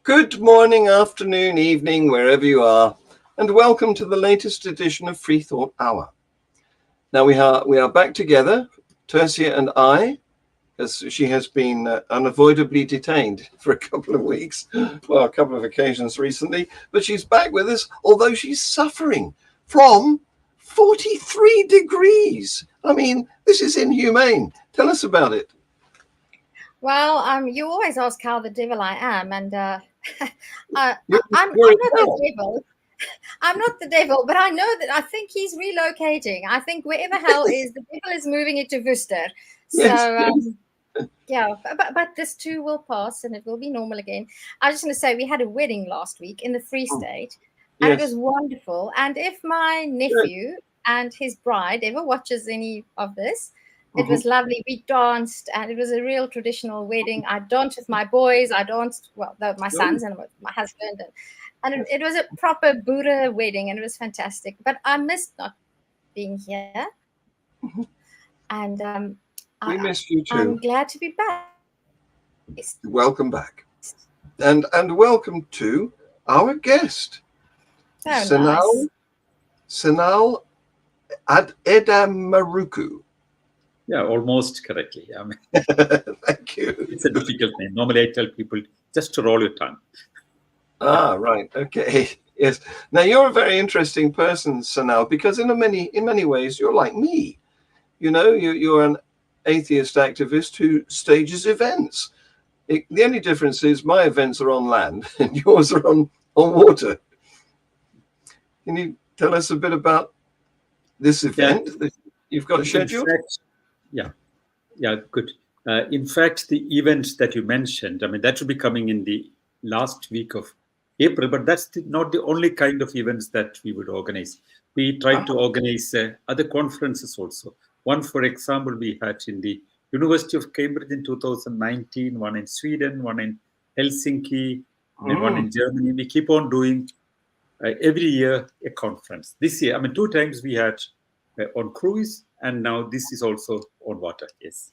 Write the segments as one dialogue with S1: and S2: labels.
S1: Good morning, afternoon, evening, wherever you are, and welcome to the latest edition of Freethought Hour. Now we are back together, Tercia and I, as she has been unavoidably detained for a couple of weeks, well, a couple of occasions recently, but she's back with us, although she's suffering from 43 degrees. I mean, this is inhumane. Tell us about it.
S2: Well, you always ask how the devil I am, and I'm
S1: You're
S2: not
S1: in
S2: the
S1: hell.
S2: devil. I'm not the devil, but I know that I think he's relocating. I think wherever hell is, the devil is moving it to Worcester. So,
S1: Yes,
S2: yeah, but this too will pass and it will be normal again. I was just going to say, we had a wedding last week in the Free State, and it
S1: yes.
S2: was wonderful. And if my
S1: Good.
S2: nephew and his bride ever watches any of this, it
S1: Mhm.
S2: was lovely. We danced, and it was a real traditional wedding. I danced with my boys. I danced, well, my sons and with my husband, and it was a proper Buddha wedding, and it was fantastic. But I missed not being here,
S1: Mhm.
S2: and
S1: We
S2: I,
S1: missed you
S2: I'm
S1: too.
S2: glad to be back.
S1: Welcome back. And welcome to our guest,
S2: So nice.
S1: Sanal Edamaruku.
S3: Yeah, almost correctly. I mean,
S1: Thank you.
S3: it's a difficult name. Normally, I tell people just to roll your tongue.
S1: Ah, right. Okay. Yes. Now you're a very interesting person, Sanal, because in many ways you're like me. You're an atheist activist who stages events. The only difference is my events are on land and yours are on water. Can you tell us a bit about this
S3: Yeah,
S1: event that you've got
S3: in
S1: scheduled?
S3: fact, yeah, good. In fact, the event that you mentioned, I mean, that will be coming in the last week of April, but that's not the only kind of events that we would organize. We try to organize other conferences also. One, for example, we had in the University of Cambridge in 2019, one in Sweden, one in Helsinki, and then one in Germany. We keep on doing every year a conference. This year, I mean, 2 times we had on cruise, and now this is also on water. Yes.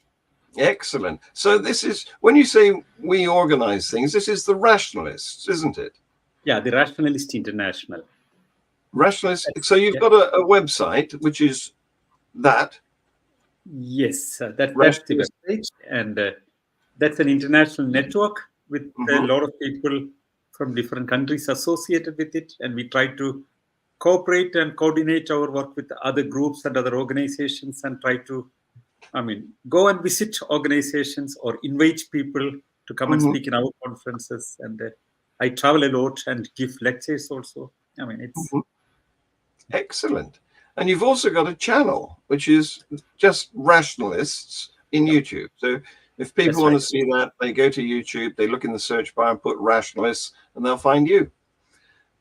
S1: Excellent. So this is, when you say we organize things, this is the Rationalists, isn't it?
S3: Yeah, the Rationalist International.
S1: Rationalists. So you've
S3: Yeah.
S1: got a website, which is that.
S3: Yes, that's the
S1: Rationalist.
S3: webpage, and that's an international network with a
S1: Mhm.
S3: lot of people from different countries associated with it, and we try to cooperate and coordinate our work with other groups and other organizations, and try to, I mean, go and visit organizations or invite people to come and
S1: Mhm.
S3: speak in our conferences. And I travel a lot and give lectures also. I mean, it's
S1: Mhm. Excellent. And you've also got a channel, which is just Rationalists in
S3: yeah,
S1: YouTube. So if people
S3: that's
S1: want
S3: right.
S1: to see that, they go to YouTube, they look in the search bar and put Rationalists, and they'll find you.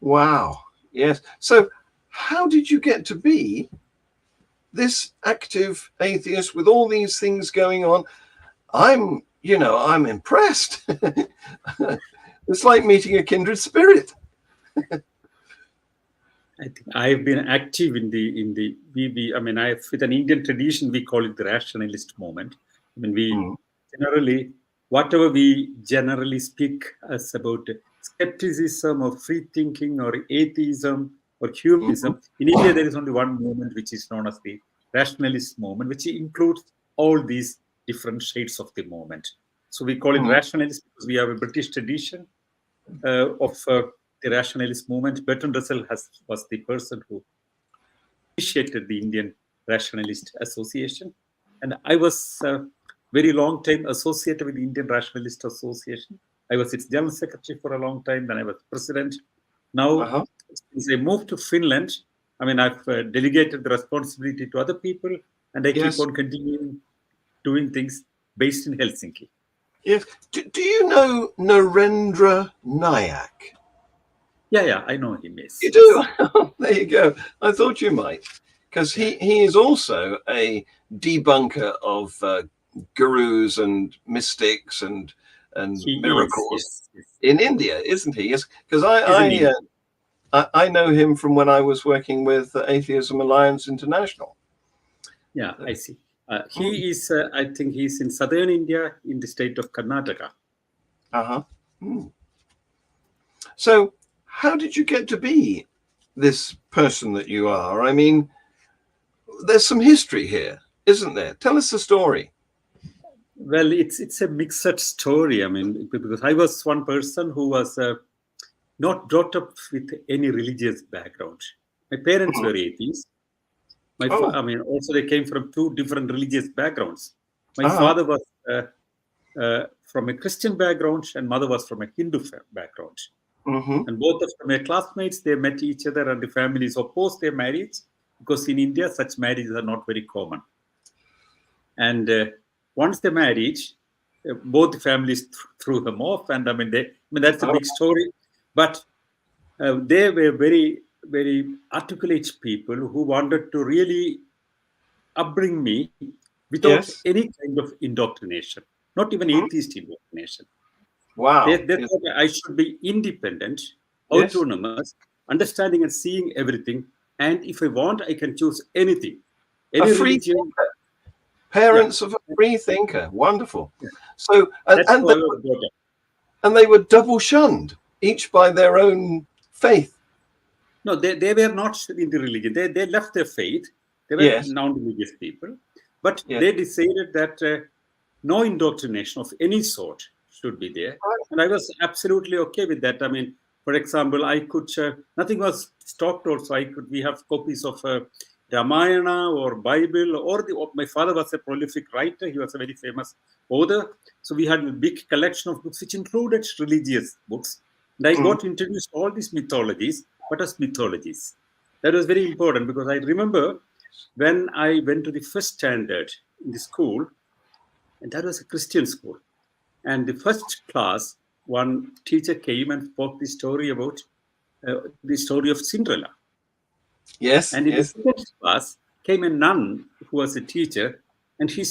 S1: Wow. Yes. So how did you get to be this active atheist with all these things going on? I'm impressed. It's like meeting a kindred spirit.
S3: I think I've been active in the we I mean, I with an Indian tradition we call it the rationalist movement. I mean, we
S1: Mm.
S3: generally whatever we generally speak as about skepticism or free thinking or atheism or
S1: Mhm.
S3: humanism. In India, there is only one movement which is known as the rationalist movement, which includes all these different shades of the movement. So we call it
S1: Mhm.
S3: rationalist because we have a British tradition of the rationalist movement. Bertrand Russell was the person who initiated the Indian Rationalist Association, and I was very long time associated with the Indian Rationalist Association. I was its general secretary for a long time. Then I was president. Now,
S1: Uh-huh.
S3: since I moved to Finland, I mean, I've delegated the responsibility to other people, and I keep
S1: Yes.
S3: on continuing doing things based in Helsinki.
S1: Yes. Do you know Narendra Nayak?
S3: Yeah, I know him. Yes,
S1: You do?
S3: yes.
S1: There you go. I thought you might. Because he is also a debunker of gurus and mystics and
S3: He is.
S1: miracles
S3: Yes, yes.
S1: in India, isn't he? Yes. Because
S3: He's in India.
S1: I know him from when I was working with Atheism Alliance International.
S3: Yeah, I see.
S1: Mm.
S3: He is, I think he's in southern India in the state of Karnataka.
S1: Uh-huh. Mm. So how did you get to be this person that you are? I mean, there's some history here, isn't there? Tell us the story.
S3: Well, it's a mixed story. I mean, because I was one person who was not brought up with any religious background. My parents were atheists. I mean, also they came from two different religious backgrounds. My father was from a Christian background, and mother was from a Hindu background. And both of them were classmates. They met each other, and the families opposed their marriage because in India such marriages are not very common. And once they married, both the families threw them off, and I mean that's a big story. But they were very, very articulate people who wanted to really upbring me without any kind of indoctrination, not even atheist indoctrination.
S1: Wow.
S3: They thought I should be independent, autonomous, understanding and seeing everything. And if I want, I can choose anything. Any religion.
S1: Thinker. Parents of a free thinker. Wonderful. So, and they were double shunned, each by their own faith.
S3: No, they were not in the religion. They left their faith. They were non-religious people. But they decided that no indoctrination of any sort should be there. And I was absolutely okay with that. I mean, for example, I could, nothing was stopped also. We have copies of Ramayana or Bible, or my father was a prolific writer. He was a very famous author. So we had a big collection of books, which included religious books. And I got introduced to all these mythologies, but as mythologies. That was very important because I remember when I went to the first standard in the school, and that was a Christian school. And the first class, one teacher came and spoke the story about the story of Cinderella.
S1: Yes.
S3: And in the second class came a nun who was a teacher, and she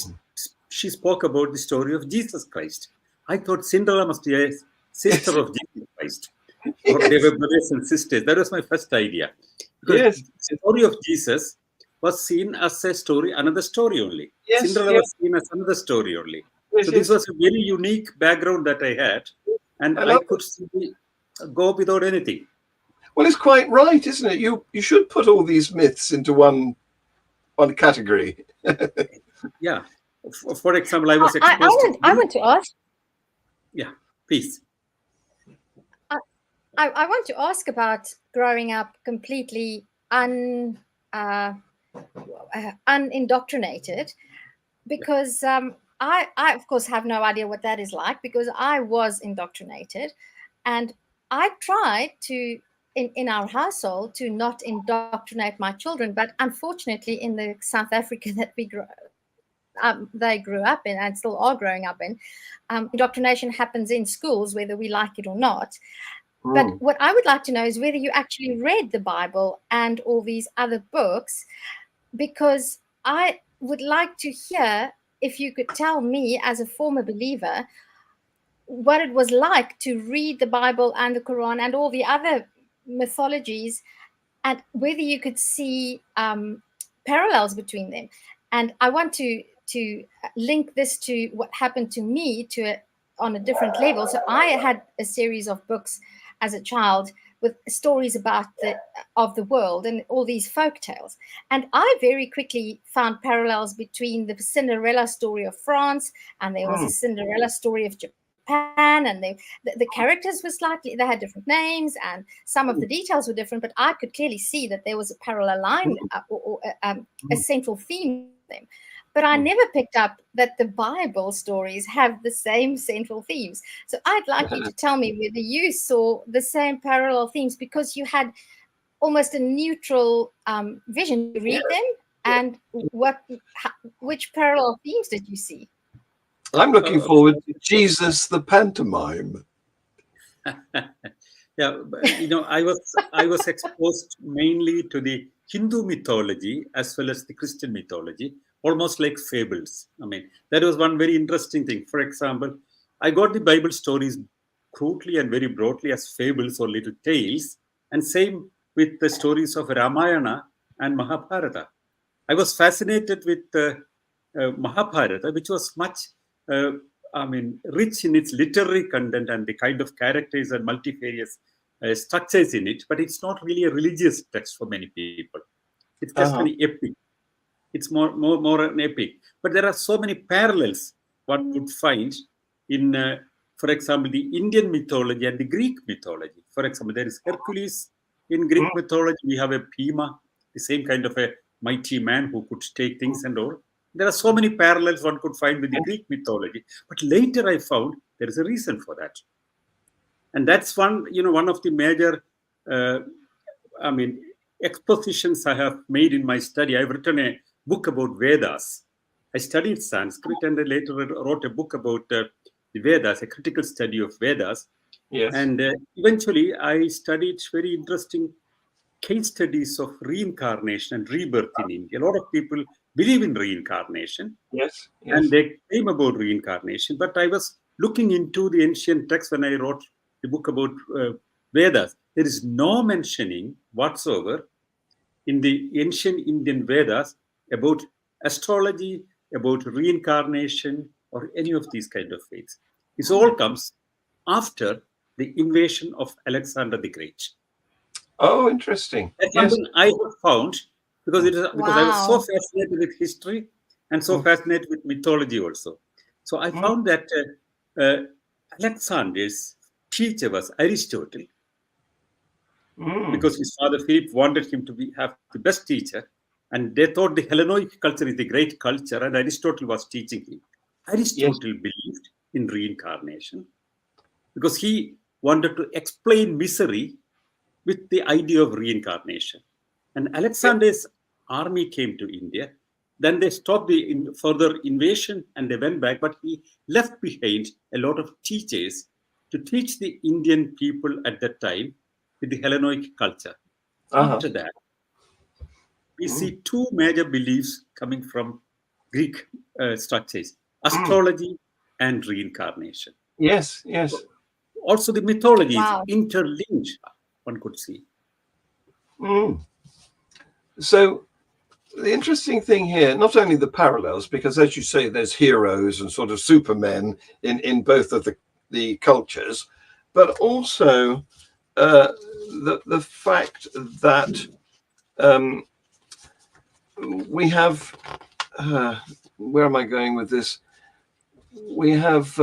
S3: spoke about the story of Jesus Christ. I thought Cinderella must be a sister of Jesus Christ. Or they were brothers and sisters. That was my first idea. Because the story of Jesus was seen as a story, another story only. Cinderella was seen as another story only. So this was a very unique background that I had, and I could simply go without anything.
S1: Well, it's quite right, isn't it? You should put all these myths into one category.
S3: Yeah. For example, I was exposed.
S2: I want to ask.
S3: Yeah, please.
S2: I want to ask about growing up completely unindoctrinated, because I of course have no idea what that is like, because I was indoctrinated, and I tried to in our household to not indoctrinate my children, but unfortunately in the South Africa that they grew up in and still are growing up in, indoctrination happens in schools whether we like it or not. But what I would like to know is whether you actually read the Bible and all these other books, because I would like to hear if you could tell me, as a former believer, what it was like to read the Bible and the Quran and all the other mythologies, and whether you could see parallels between them. And I want to link this to what happened to me on a different level. So I had a series of books as a child with stories about the world and all these folk tales. And I very quickly found parallels between the Cinderella story of France, and there was a Cinderella story of Japan, and the characters were they had different names, and some of the details were different, but I could clearly see that there was a parallel line or a central theme in them. But I never picked up that the Bible stories have the same central themes. So I'd like you to tell me whether you saw the same parallel themes, because you had almost a neutral vision to read them. And which parallel themes did you see?
S1: I'm looking forward to Jesus the pantomime.
S3: Yeah, I was exposed mainly to the Hindu mythology as well as the Christian mythology, almost like fables. I mean, that was one very interesting thing. For example, I got the Bible stories crudely and very broadly as fables or little tales, and same with the stories of Ramayana and Mahabharata. I was fascinated with Mahabharata, which was much, rich in its literary content and the kind of characters and multifarious structures in it, but it's not really a religious text for many people. It's just an epic. It's more an epic. But there are so many parallels one would find in, for example, the Indian mythology and the Greek mythology. For example, there is Hercules in Greek mythology. We have a Bhima, the same kind of a mighty man who could take things and all. There are so many parallels one could find with the Greek mythology. But later I found there is a reason for that. And that's one of the major, expositions I have made in my study. I've written a book about Vedas. I studied Sanskrit and I later wrote a book about the Vedas, a critical study of Vedas.
S1: Yes.
S3: And eventually I studied very interesting case studies of reincarnation and rebirth in India. A lot of people believe in reincarnation.
S1: Yes.
S3: And they claim about reincarnation. But I was looking into the ancient texts when I wrote the book about Vedas. There is no mentioning whatsoever in the ancient Indian Vedas about astrology, about reincarnation, or any of these kind of faiths. This all comes after the invasion of Alexander the Great.
S1: Oh, interesting.
S3: That's something I have found because I was so fascinated with history and so fascinated with mythology also. So I found that Alexander's teacher was Aristotle, because his father Philip wanted him to have the best teacher, and they thought the Hellenic culture is the great culture, and Aristotle was teaching him. Aristotle believed in reincarnation because he wanted to explain misery with the idea of reincarnation. And Alexander's army came to India. Then they stopped the further invasion and they went back, but he left behind a lot of teachers to teach the Indian people at that time with the Hellenic culture. After that, we see two major beliefs coming from Greek structures: astrology and reincarnation.
S1: Yes, yes.
S3: Also, the mythology is interlinked, one could see.
S1: So the interesting thing here, not only the parallels, because as you say, there's heroes and sort of supermen in both of the cultures, but also the fact that we have, where am I going with this? We have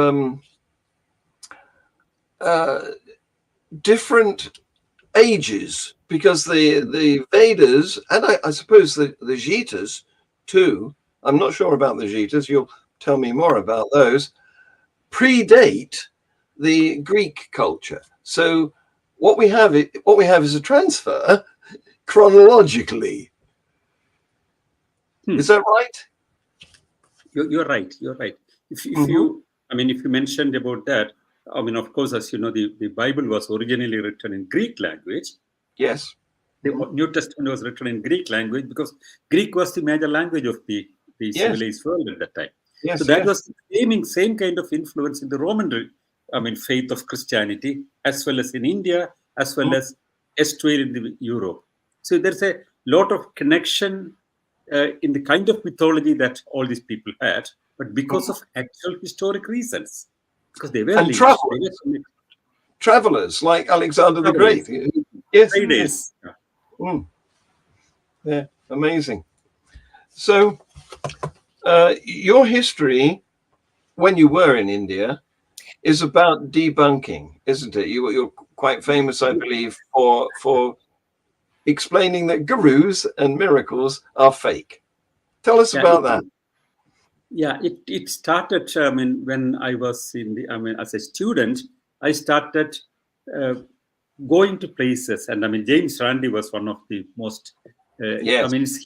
S1: different ages, because the Vedas and I suppose the Gitas too, I'm not sure about the Gitas, you'll tell me more about those, predate the Greek culture. So what we have is a transfer chronologically. Is that right?
S3: You're right. If you mentioned about that, of course, as you know, the Bible was originally written in Greek language.
S1: Yes.
S3: The New Testament was written in Greek language because Greek was the major language of the civilized world at that time.
S1: Yes,
S3: so that was the same kind of influence in the Roman, faith of Christianity, as well as in India, as well as elsewhere in Europe. So there's a lot of connection in the kind of mythology that all these people had, but because of actual historic reasons, because they were
S1: travelers like Alexander the Great. Yes. Yeah, amazing. So your history, when you were in India, is about debunking, isn't it? You're quite famous, I believe, for explaining that gurus and miracles are fake. Tell us about that.
S3: Yeah, it started, when I was as a student, I started going to places. And James Randi was one of the most, he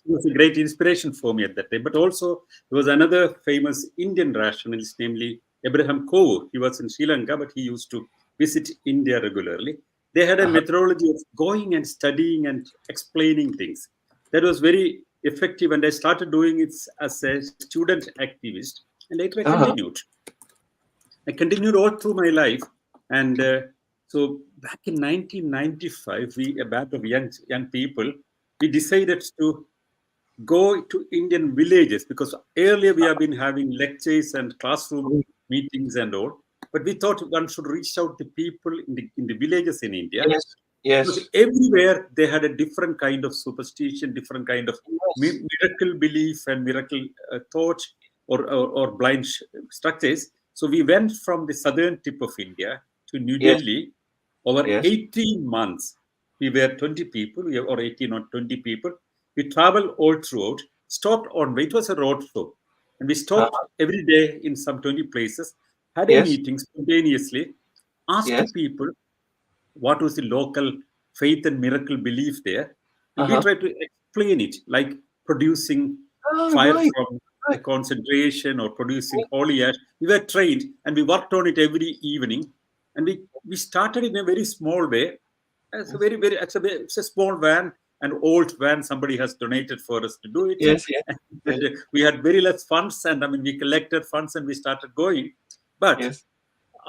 S3: was a great inspiration for me at that time. But also, there was another famous Indian rationalist, namely Abraham Kovu. He was in Sri Lanka, but he used to visit India regularly. They had a methodology of going and studying and explaining things. That was very effective, and I started doing it as a student activist, and later I continued. I continued all through my life, and so back in 1995, a band of young people, we decided to go to Indian villages, because earlier we have been having lectures and classroom meetings and all. but we thought one should reach out to people in the villages in India.
S1: Yes. Yes.
S3: Because everywhere they had a different kind of superstition, different kind of miracle belief and miracle thought or blind structures. So we went from the southern tip of India to New Delhi over 18 months. We were 20 people, or 18 or 20 people. We traveled all throughout, stopped on, it was a road show. And we stopped every day in some 20 places, had a meeting spontaneously, asked people what was the local faith and miracle belief there. And we tried to explain it, like producing fire from a concentration or producing holy ash. We were trained and we worked on it every evening. And we started in a very small way. It's a small van, an old van somebody has donated for us to do it.
S1: Yes.
S3: And we had very less funds, and we collected funds and we started going. But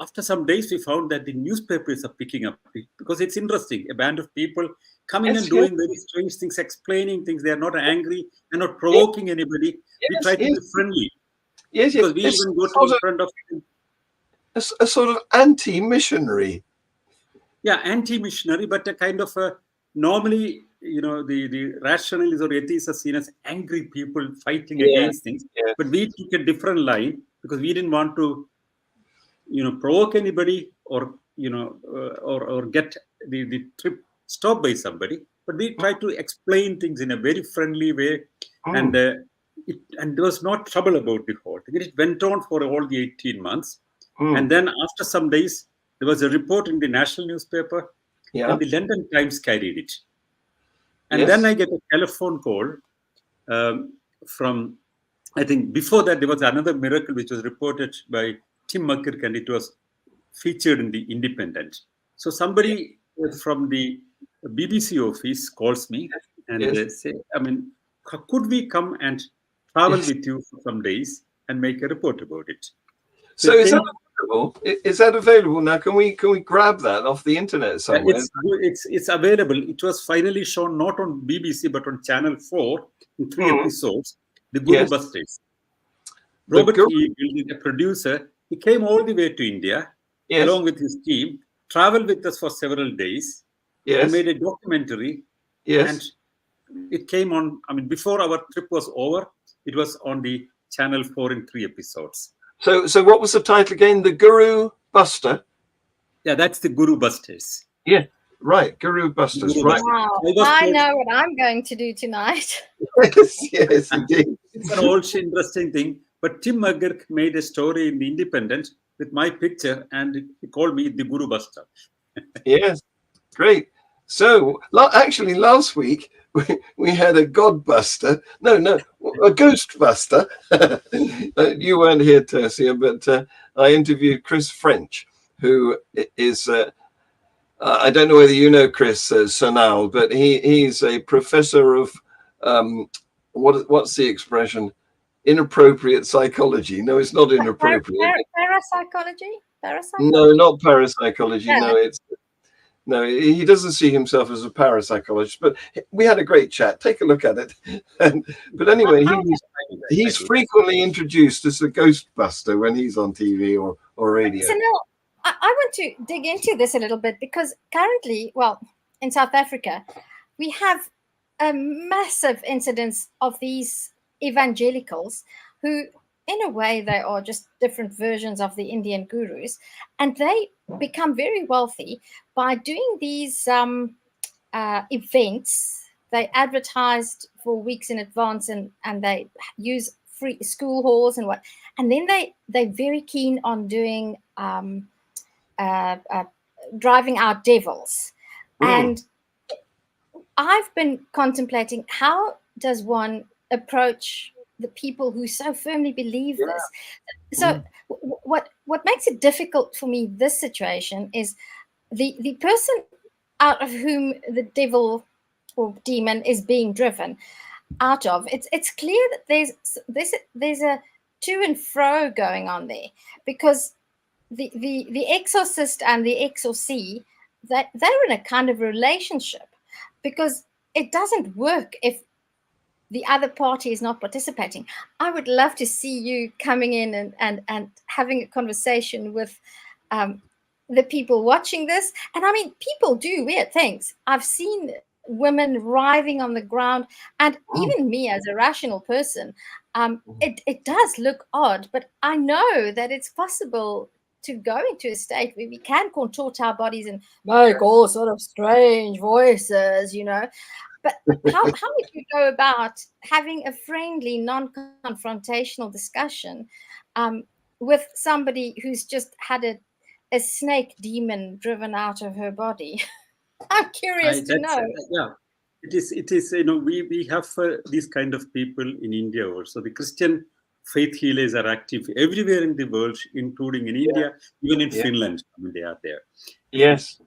S3: after some days, we found that the newspapers are picking up because it's interesting. A band of people coming and doing very strange things, explaining things. They are not angry, they're not provoking anybody. We try to be friendly.
S1: Yes,
S3: because we even go to in front of
S1: a sort of anti-missionary.
S3: Yeah, anti-missionary, but a kind of a normally, the rationalists or atheists are seen as angry people fighting against things. But we took a different line because we didn't want to provoke anybody or get the trip stopped by somebody, but we tried to explain things in a very friendly way, and there was no trouble about the whole thing. It went on for all the 18 months, and then after some days there was a report in the national newspaper, and the London Times carried it, and then I get a telephone call from, I think before that there was another miracle which was reported by Tim McGurk, and it was featured in the Independent. So somebody from the BBC office calls me and they say, could we come and travel with you for some days and make a report about it?
S1: So is that available? Is that available now? Can we grab that off the internet somewhere?
S3: It's available. It was finally shown not on BBC but on Channel 4 in 3 episodes. The Guru Busters. Robert E. the producer. He came all the way to India along with his team, traveled with us for several days, and made a documentary. And it came on, before our trip was over, it was on the Channel 4 in 3 episodes.
S1: So what was the title again? The Guru Buster?
S3: Yeah, that's the Guru Busters.
S1: Yeah, right. Guru Busters. Right.
S2: Wow. I know what I'm going to do tonight.
S1: Yes, indeed.
S3: It's an old interesting thing. But Tim McGurk made a story in the Independent with my picture, and he called me the Guru Buster.
S1: Yes, great. So actually, last week we had a God Buster. No, a Ghost Buster. You weren't here, Tercia, but I interviewed Chris French, who is I don't know whether you know Chris Sanal, but he's a professor of what's the expression? Inappropriate psychology. No, it's not inappropriate.
S2: Parapsychology?
S1: No, not parapsychology. No, he doesn't see himself as a parapsychologist, but we had a great chat. Take a look at it. But anyway, he's frequently introduced as the Ghostbuster when he's on TV or radio.
S2: Sanal, I want to dig into this a little bit because currently, in South Africa, we have a massive incidence of these evangelicals who, in a way, they are just different versions of the Indian gurus, and they become very wealthy by doing these events. They advertised for weeks in advance, and they use free school halls and and then they're very keen on doing driving out devils. And I've been contemplating, how does one approach the people who so firmly believe this? So what makes it difficult for me, this situation, is the person out of whom the devil or demon is being driven out of. It's clear that there's a to and fro going on there, because the exorcist and the exorcee, they're in a kind of relationship, because it doesn't work if the other party is not participating. I would love to see you coming in and having a conversation with the people watching this. And I mean, people do weird things. I've seen women writhing on the ground, and even me as a rational person, it does look odd, but I know that it's possible to go into a state where we can contort our bodies and make all sort of strange voices, you know. But how would you go about having a friendly, non-confrontational discussion with somebody who's just had a snake demon driven out of her body? I'm curious to know.
S3: Yeah, it is. You know, we have these kind of people in India also. The Christian faith healers are active everywhere in the world, including in India, even in Finland. I mean, they are there.
S1: Yes.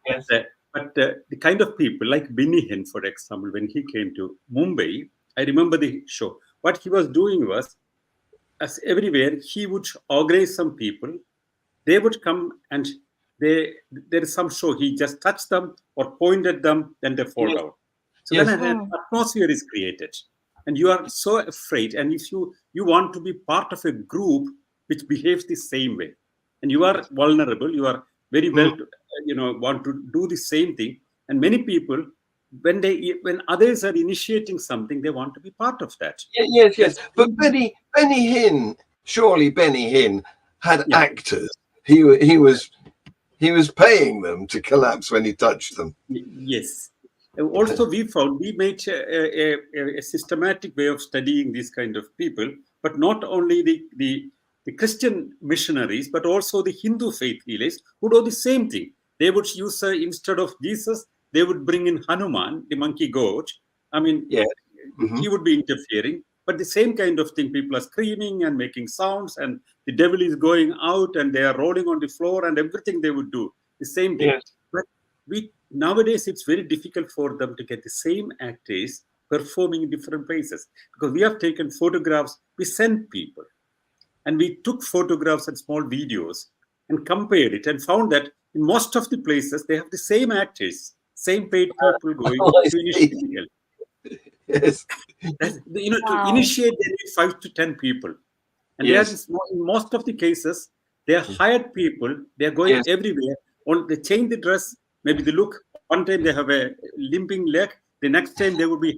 S3: But the kind of people like Benny Hinn, for example, when he came to Mumbai, I remember the show. What he was doing was, as everywhere, he would organize some people. They would come and there is some show. He just touched them or pointed them, then they fall down. So then an atmosphere is created, and you are so afraid. And if you want to be part of a group which behaves the same way, and you are vulnerable, you are very well, want to do the same thing. And many people, when others are initiating something, they want to be part of that.
S1: Yes. But Benny Hinn, surely Benny Hinn had actors. He was paying them to collapse when he touched them.
S3: Yes. Also, we made a systematic way of studying these kind of people, but not only the Christian missionaries, but also the Hindu faith healers who do the same thing. They would use, instead of Jesus, they would bring in Hanuman, the monkey goat. I mean, he would be interfering. But the same kind of thing, people are screaming and making sounds, and the devil is going out, and they are rolling on the floor, and everything they would do, the same thing. Yes. But nowadays, it's very difficult for them to get the same actors performing in different places, because we have taken photographs, we sent people, and we took photographs and small videos and compared it and found that in most of the places, they have the same actors, same paid people going to initiate.
S1: Yes.
S3: To initiate, they need 5 to 10 people. And in most of the cases, they are hired people. They are going everywhere. They change the dress, maybe the look. One time they have a limping leg. The next time they will be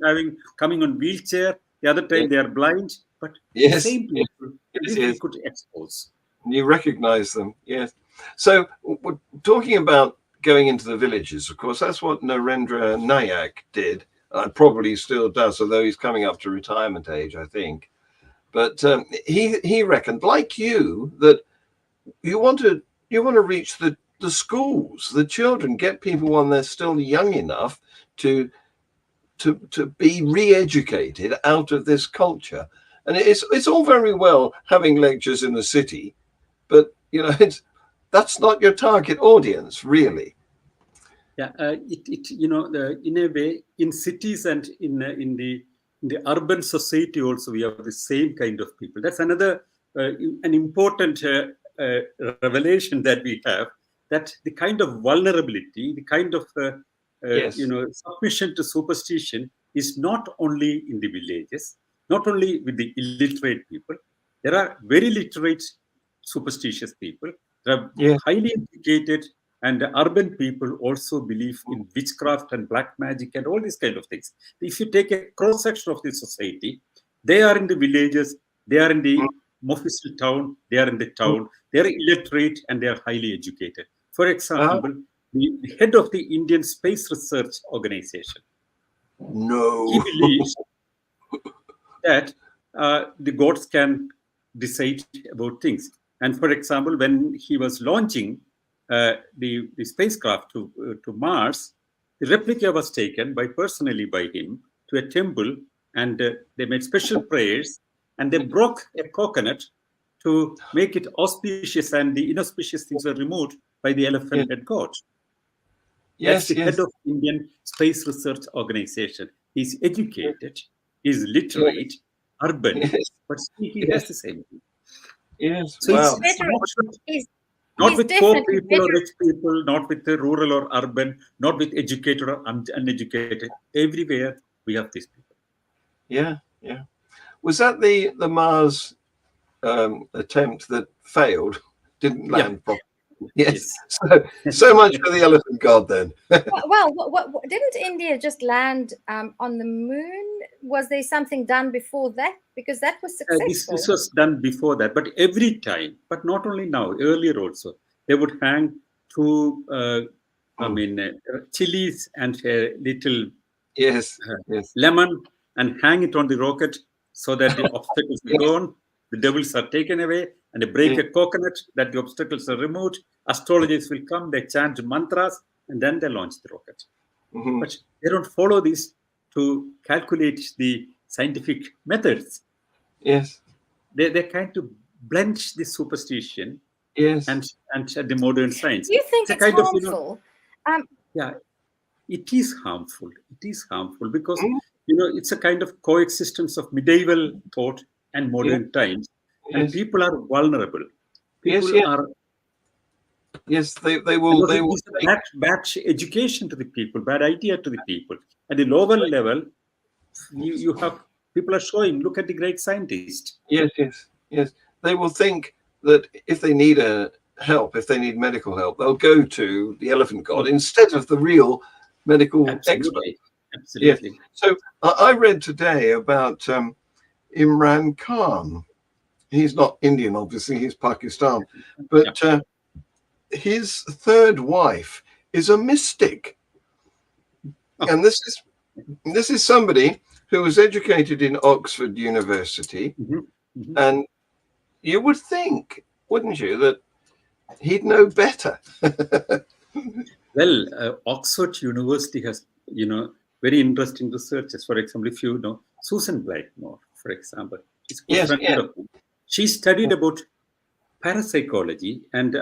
S3: coming on wheelchair. The other time they are blind. But the same people, we could expose.
S1: You recognize them, yes. So we're talking about going into the villages. Of course, that's what Narendra Nayak did. Probably still does, although he's coming up to retirement age, I think. But he reckoned, like you, that you want to reach the schools, the children, get people when they're still young enough to be re-educated out of this culture. And it's all very well having lectures in the city, but that's not your target audience, really.
S3: Yeah, in a way, in cities and in the urban society also, we have the same kind of people. That's another an important revelation that we have, that the kind of vulnerability, the kind of submission to superstition is not only in the villages, not only with the illiterate people. There are very literate, superstitious people. There are highly educated, and the urban people also believe in witchcraft and black magic and all these kind of things. If you take a cross-section of the society, they are in the villages, they are in the official town, they are in the town, they are illiterate and they are highly educated. For example, the head of the Indian Space Research Organization, he believes that the gods can decide about things. And for example, when he was launching the spacecraft to Mars, the replica was taken personally by him to a temple, and they made special prayers, and they broke a coconut to make it auspicious, and the inauspicious things were removed by the elephant head god. That's the head of Indian Space Research Organization. He's educated, he's literate, urban, but he has the same thing.
S1: Yes,
S3: so
S1: wow.
S3: Not with poor people or rich people, not with the rural or urban, not with educated or uneducated. Everywhere we have these people.
S1: Yeah. Was that the Mars attempt that failed? Didn't land properly? Yes. So much for the elephant god then.
S2: Well, didn't India just land on the moon? Was there something done before that? Because that was successful.
S3: This was done before that, but every time, but not only now, earlier also, they would hang two, chilies and a little
S1: Yes.
S3: lemon and hang it on the rocket so that the obstacles are gone, the devils are taken away, and they break a coconut that the obstacles are removed. Astrologers will come, they chant mantras, and then they launch the rocket.
S1: Mm-hmm.
S3: But they don't follow this to calculate the scientific methods.
S1: Yes.
S3: They kind of blend the superstition and the modern science.
S2: Do you think it's harmful?
S3: Yeah, it is harmful. It is harmful because it's a kind of coexistence of medieval thought and modern times, and people are vulnerable. People are.
S1: Yes, they will. They will.
S3: Bad education to the people, bad idea to the people. At the lower level, you have people are showing. Look at the great scientists.
S1: Yes. They will think that if they need help, if they need medical help, they'll go to the elephant god instead of the real medical expert.
S3: Absolutely.
S1: Yes. So I read today about Imran Khan. He's not Indian, obviously. He's Pakistan, but his third wife is a mystic, and this is somebody who was educated in Oxford University, and you would think, wouldn't you, that he'd know better?
S3: Well, Oxford University has, very interesting researchers. For example, if you know Susan Blackmore, for example, she studied about parapsychology and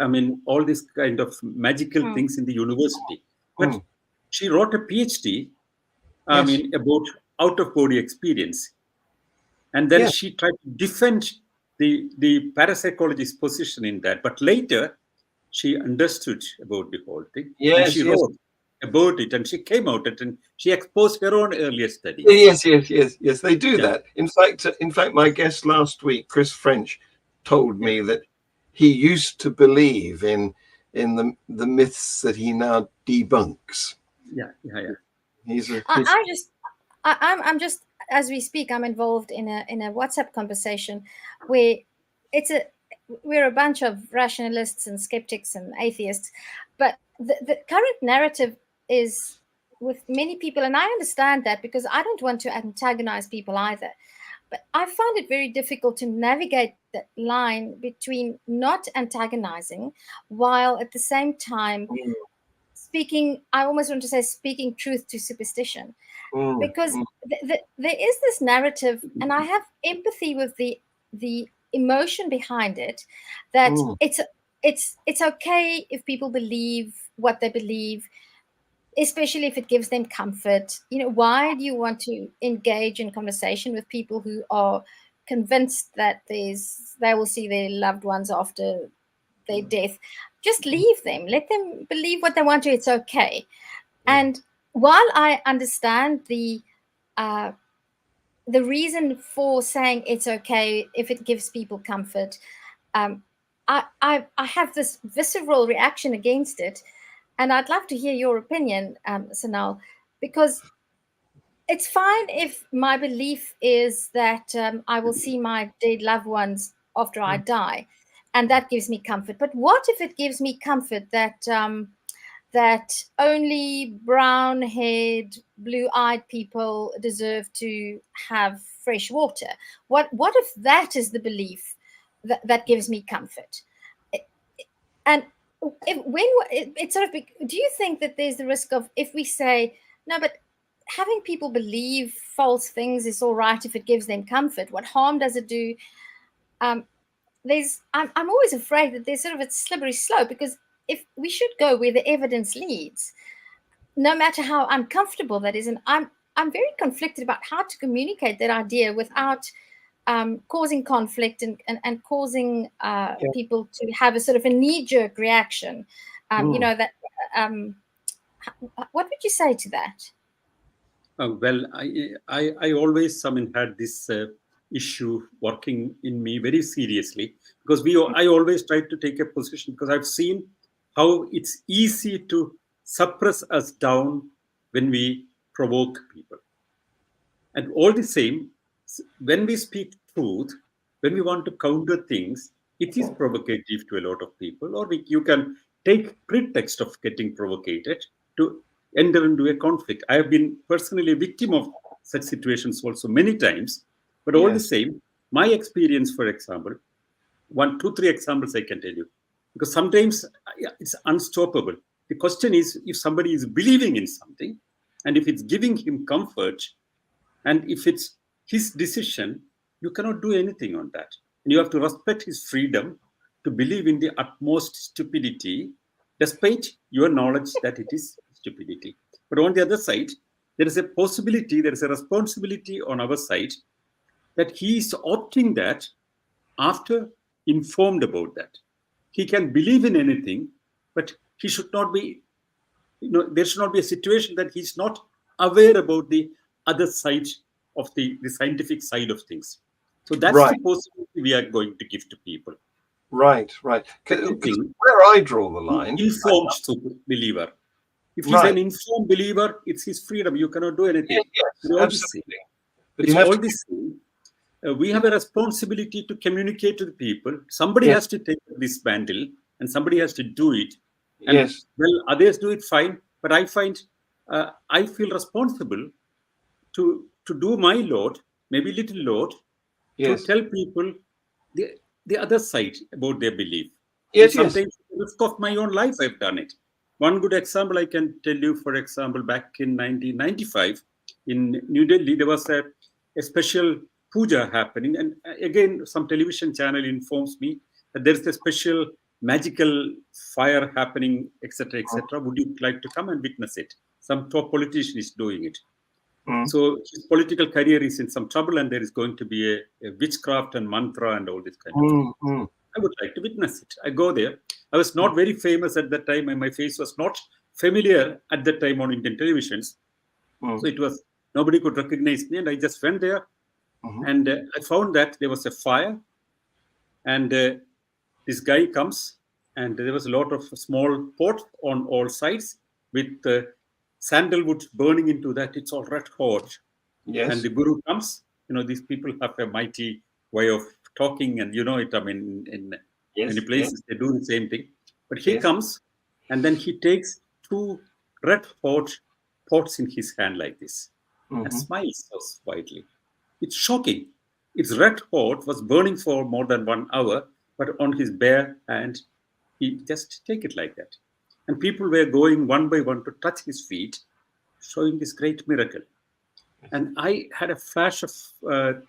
S3: all these kind of magical things in the university. But she wrote a PhD, about out-of-body experience, and then she tried to defend the parapsychologist's position in that. But later, she understood about the whole thing. And she wrote about it, and she came out and she exposed her own earlier studies.
S1: Yes. They do that. In fact, my guest last week, Chris French, told me that he used to believe in the myths that he now debunks.
S3: Yeah.
S2: I'm just as we speak, I'm involved in a WhatsApp conversation where we're a bunch of rationalists and skeptics and atheists, but the current narrative is with many people, and I understand that because I don't want to antagonize people either. But I find it very difficult to navigate that line between not antagonizing while at the same time speaking, I almost want to say speaking truth to superstition. Because there is this narrative, and I have empathy with the emotion behind it, that it's okay if people believe what they believe, especially if it gives them comfort. Why do you want to engage in conversation with people who are convinced that they will see their loved ones after their death? Just leave them. Let them believe what they want to. It's okay. And while I understand the reason for saying it's okay if it gives people comfort, I have this visceral reaction against it. And I'd love to hear your opinion, Sanal, because it's fine if my belief is that I will see my dead loved ones after I die, and that gives me comfort. But what if it gives me comfort that that only brown-haired, blue-eyed people deserve to have fresh water? What if that is the belief that gives me comfort? And do you think that there's the risk of, if we say no, but having people believe false things is all right if it gives them comfort, what harm does it do? I'm always afraid that there's sort of a slippery slope, because if we should go where the evidence leads, no matter how uncomfortable that is, and I'm very conflicted about how to communicate that idea without causing conflict and causing people to have a sort of a knee-jerk reaction. What would you say to that?
S3: Well, I always had this issue working in me very seriously, because I always try to take a position, because I've seen how it's easy to suppress us down when we provoke people. And all the same, when we speak truth, when we want to counter things, it is provocative to a lot of people, or you can take pretext of getting provocated to enter into a conflict. I have been personally a victim of such situations also many times, but all the same, my experience, for example, 1, 2, 3 examples I can tell you, because sometimes it's unstoppable. The question is, if somebody is believing in something, and if it's giving him comfort, and if it's his decision, you cannot do anything on that. And you have to respect his freedom to believe in the utmost stupidity, despite your knowledge that it is stupidity. But on the other side, there is a possibility, there is a responsibility on our side that he is opting that after informed about that. He can believe in anything, but he should not be, there should not be a situation that he's not aware about the other side of the scientific side of things. So that's the possibility we are going to give to people.
S1: Right. Where I draw the line,
S3: informed believer. If he's an informed believer, it's his freedom. You cannot do anything.
S1: Absolutely.
S3: But it's all the same. We have a responsibility to communicate to the people. Somebody has to take this mantle, and somebody has to do it. And well, others do it fine, but I find I feel responsible to do my lot, maybe little lot, to tell people the other side about their belief. Sometimes at the risk of my own life, I've done it. One good example I can tell you, for example, back in 1995 in New Delhi, there was a special puja happening. And again, some television channel informs me that there's a special magical fire happening, etc., etc. Would you like to come and witness it? Some top politician is doing it. So his political career is in some trouble, and there is going to be a witchcraft and mantra and all this kind of thing. I would like to witness it. I go there. I was not very famous at that time, and my face was not familiar at that time on Indian televisions. So it was, nobody could recognize me, and I just went there. And I found that there was a fire, and this guy comes, and there was a lot of small pot on all sides with sandalwood burning into that. It's all red hot. And the guru comes. These people have a mighty way of talking, and it. I mean, in many places they do the same thing. But he comes, and then he takes 2 red hot pots in his hand like this, and smiles so slightly. It's shocking. It's red hot, was burning for more than 1 hour, but on his bare hand, he just take it like that. And people were going one by one to touch his feet, showing this great miracle. And I had a flash of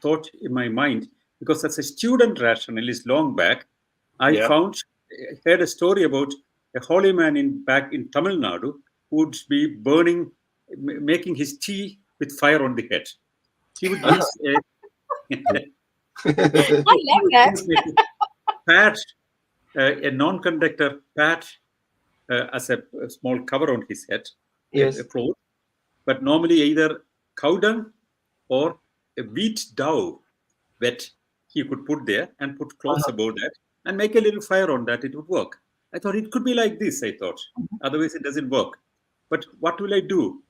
S3: thought in my mind, because as a student rationalist long back, I heard a story about a holy man back in Tamil Nadu who would be making his tea with fire on the head. He would use
S2: I love that.
S3: patch, a non-conductor patch as a small cover on his head, a cloth. But normally either cow dung or a wheat dough wet he could put there and put cloths about that and make a little fire on that. It would work. I thought it could be like this, I thought. Otherwise, it doesn't work. But what will I do?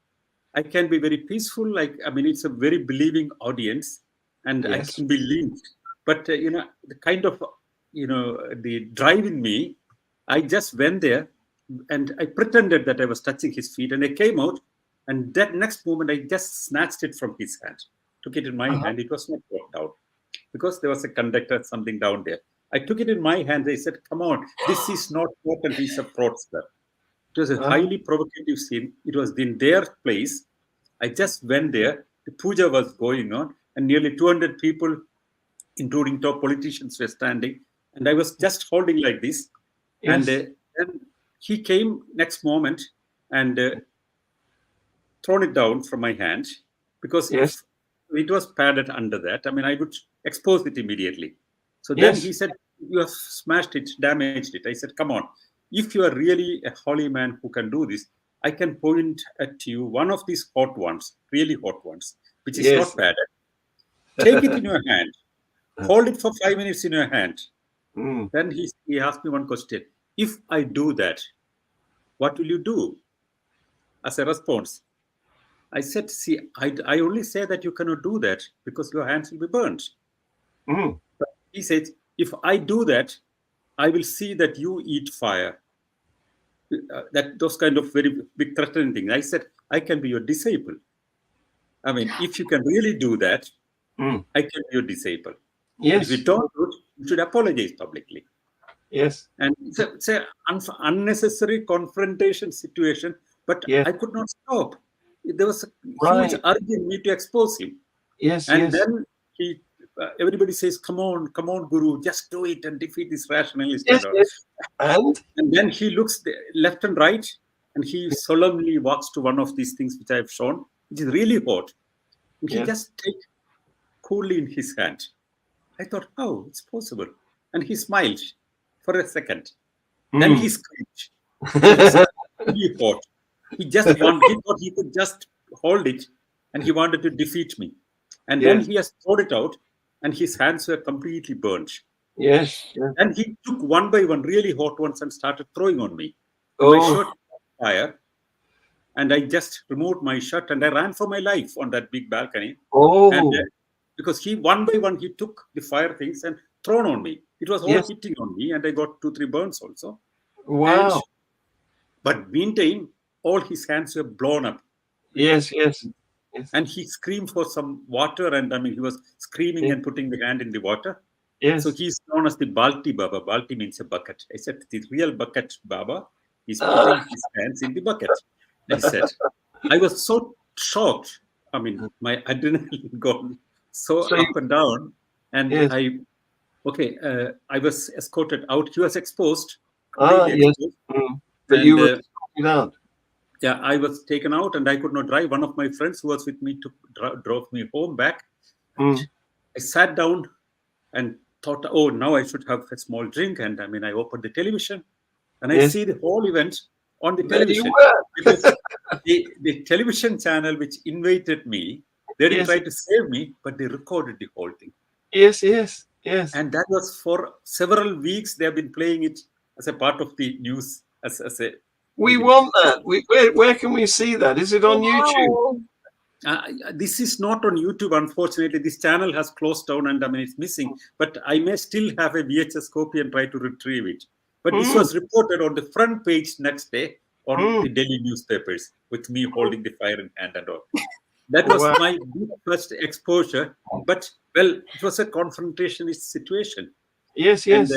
S3: I can be very peaceful. It's a very believing audience, and I can be linked. But, the kind of, the drive in me, I just went there and I pretended that I was touching his feet, and I came out, and that next moment, I just snatched it from his hand, took it in my hand. It was not worked out because there was a conductor, something down there. I took it in my hand. I said, come on, this is not important. He's a fraudster. It was a highly provocative scene. It was in their place. I just went there. The puja was going on, and nearly 200 people, including top politicians, were standing. And I was just holding like this. And then he came next moment and thrown it down from my hand, because it was padded under that. I would expose it immediately. So then he said, you have smashed it, damaged it. I said, come on. If you are really a holy man who can do this, I can point at you one of these hot ones, really hot ones, which is not padded. Take it in your hand. Hold it for 5 minutes in your hand. Then he asked me one question. If I do that, what will you do as a response? I said, see, I only say that you cannot do that because your hands will be burnt.
S1: Mm.
S3: But he said, if I do that, I will see that you eat fire. That those kind of very big threatening things. I said, I can be your disciple. I mean, if you can really do that, I can be your disciple.
S1: Yes.
S3: If you don't do it, you should apologize publicly.
S1: Yes.
S3: And it's an unnecessary confrontation situation, but
S1: Yes.
S3: I could not stop. There was a
S1: Right.
S3: huge urge in me to expose him.
S1: Yes.
S3: And
S1: yes.
S3: then everybody says, come on, Guru, just do it and defeat this rationalist.
S1: Yes.
S3: And,
S1: yes.
S3: and then he looks left and right, and he solemnly walks to one of these things which I have shown, which is really hot. And he just takes coolly in his hand. I thought, oh, it's possible. And he smiled for a second. Then he screamed. It was really hot. He thought he could just hold it, and he wanted to defeat me. And then he has thrown it out, and his hands were completely burnt.
S1: Yes.
S3: And he took one by one, really hot ones, and started throwing on me.
S1: Oh.
S3: My shirt caught fire, and I just removed my shirt, and I ran for my life on that big balcony.
S1: Oh.
S3: And because he, one by one, he took the fire things and thrown on me. It was all hitting on me, and I got 2-3 burns also.
S1: Wow.
S3: But meantime, all his hands were blown up.
S1: Yes.
S3: And he screamed for some water, and I mean, he was screaming and putting the hand in the water.
S1: Yes.
S3: So he's known as the Balti Baba. Balti means a bucket. I said, the real bucket Baba is putting his hands in the bucket. I said, I was so shocked. I mean, my adrenaline gone so up and down. And I was escorted out. He was exposed.
S1: Yes. But you were taken out.
S3: Yeah, I was taken out, and I could not drive. One of my friends who was with me drove me home back. I sat down and thought, oh, now I should have a small drink. And I mean, I opened the television, and I see the whole event on the television. Because the television channel which invited me, they didn't try to save me, but they recorded the whole thing.
S1: Yes.
S3: And that was for several weeks. They have been playing it as a part of the news.
S1: We want that. Where can we see that? Is it on YouTube?
S3: This is not on YouTube, unfortunately. This channel has closed down, and I mean, it's missing. But I may still have a VHS copy and try to retrieve it. But this was reported on the front page next day on the Delhi newspapers, with me holding the fire in hand and all. That was my first exposure. But, well, it was a confrontationist situation.
S1: Yes.
S3: And,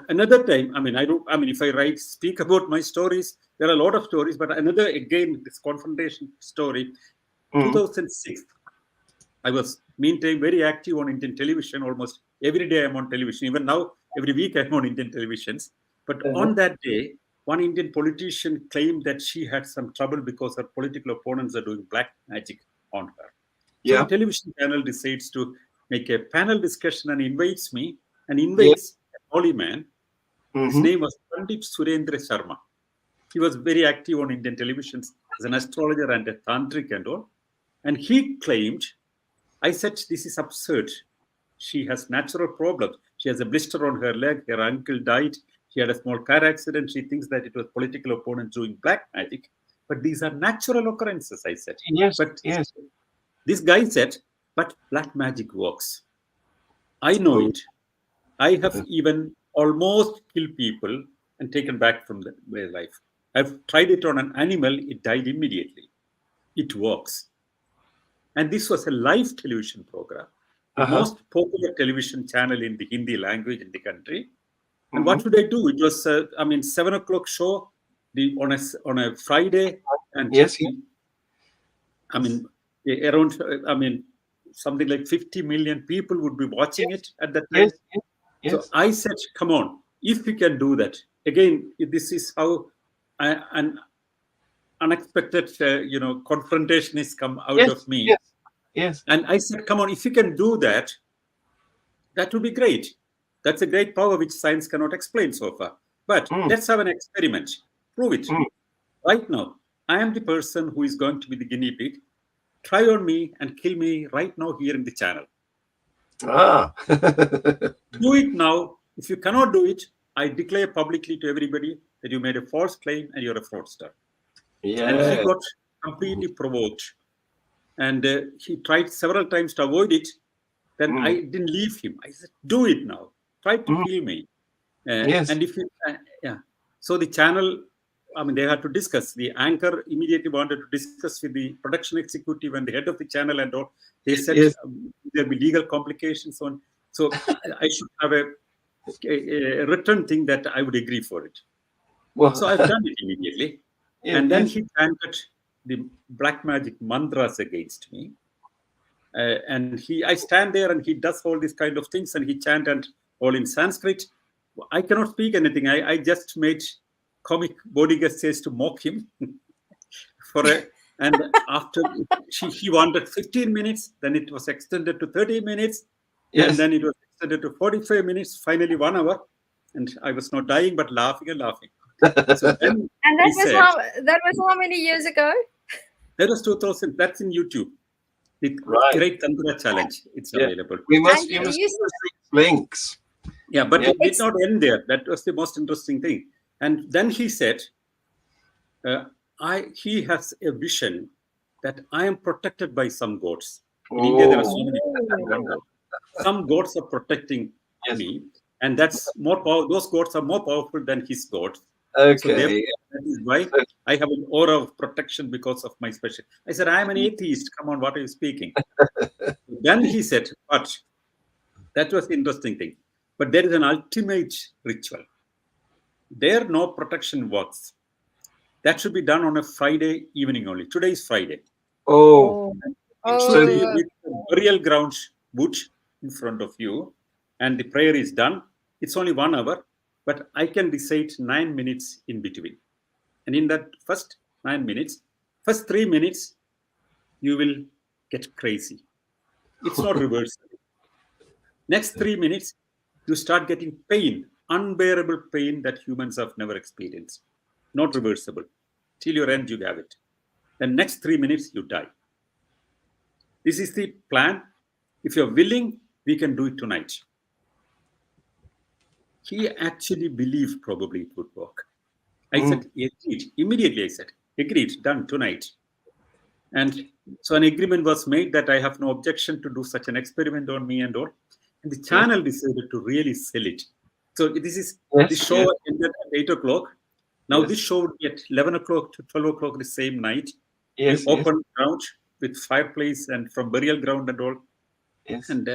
S3: another time, if I speak about my stories, there are a lot of stories, but this confrontation story, 2006, I was meantime very active on Indian television. Almost every day I'm on television. Even now, every week I'm on Indian televisions. But on that day, one Indian politician claimed that she had some trouble because her political opponents are doing black magic on her. So the television channel decides to make a panel discussion and invites me and invites a holy man. His name was Pandit Surendra Sharma. He was very active on Indian televisions as an astrologer and a tantric and all. And he claimed, I said, this is absurd. She has natural problems. She has a blister on her leg. Her uncle died. She had a small car accident. She thinks that it was political opponents doing black magic. But these are natural occurrences, I said.
S1: Yes.
S3: This guy said, but black magic works. I know it. I have even almost killed people and taken back from their life. I've tried it on an animal. It died immediately. It works. And this was a live television program, the most popular television channel in the Hindi language in the country. And what should I do? It was, 7 o'clock show on a Friday. And something like 50 million people would be watching it at that time. So I said, come on, if we can do that. Again, this is how an unexpected, confrontation has come out of me. And I said, come on, if you can do that, that would be great. That's a great power which science cannot explain so far. But let's have an experiment. Prove it. Right now, I am the person who is going to be the guinea pig. Try on me and kill me right now here in the channel. Do it now. If you cannot do it, I declare publicly to everybody that you made a false claim and you're a fraudster.
S1: Yeah.
S3: And he got completely provoked. And he tried several times to avoid it. Then I didn't leave him. I said, do it now. Try to kill me.
S1: Yes.
S3: And if you, so the channel, I mean, they had to discuss. The anchor immediately wanted to discuss with the production executive and the head of the channel and all. They said there'll be legal complications on. So I should have a written thing that I would agree for it.
S1: Well,
S3: so I've done it immediately. And then he chanted the black magic mantras against me. And I stand there and he does all these kind of things and he chanted all in Sanskrit. I cannot speak anything. I just made comic body gestures to mock him. And after he wanted 15 minutes, then it was extended to 30 minutes. Yes. And then it was extended to 45 minutes, finally 1 hour. And I was not dying, but laughing and laughing. So then
S2: and that was how many years ago?
S3: That was 2000. That's in YouTube. The Great Tantra Challenge. It's available.
S1: You must use links.
S3: Yeah, but it did not end there. That was the most interesting thing. And then he said, he has a vision that I am protected by some gods. In India, there are so many. Some gods are protecting me. And that's more powerful. Those gods are more powerful than his gods.
S1: Okay.
S3: So therefore, that is why I have an aura of protection because of my special. I said, I am an atheist. Come on, what are you speaking? Then he said, but that was the interesting thing. But there is an ultimate ritual. There no protection works. That should be done on a Friday evening only. Today is Friday.
S1: Oh.
S3: It should be with the burial ground bush in front of you. And the prayer is done. It's only 1 hour. But I can recite 9 minutes in between. And in that first 9 minutes, first 3 minutes, you will get crazy. It's not reversible. Next 3 minutes, you start getting pain, unbearable pain that humans have never experienced. Not reversible. Till your end, you have it. And next 3 minutes, you die. This is the plan. If you're willing, we can do it tonight. He actually believed probably it would work. I said, agreed. Immediately I said, agreed, done tonight. And so an agreement was made that I have no objection to do such an experiment on me and all. And the channel decided to really sell it. So this is the show ended at 8 o'clock. Now this show would be at 11 o'clock to 12 o'clock the same night. Open ground with fireplace and from burial ground and all. And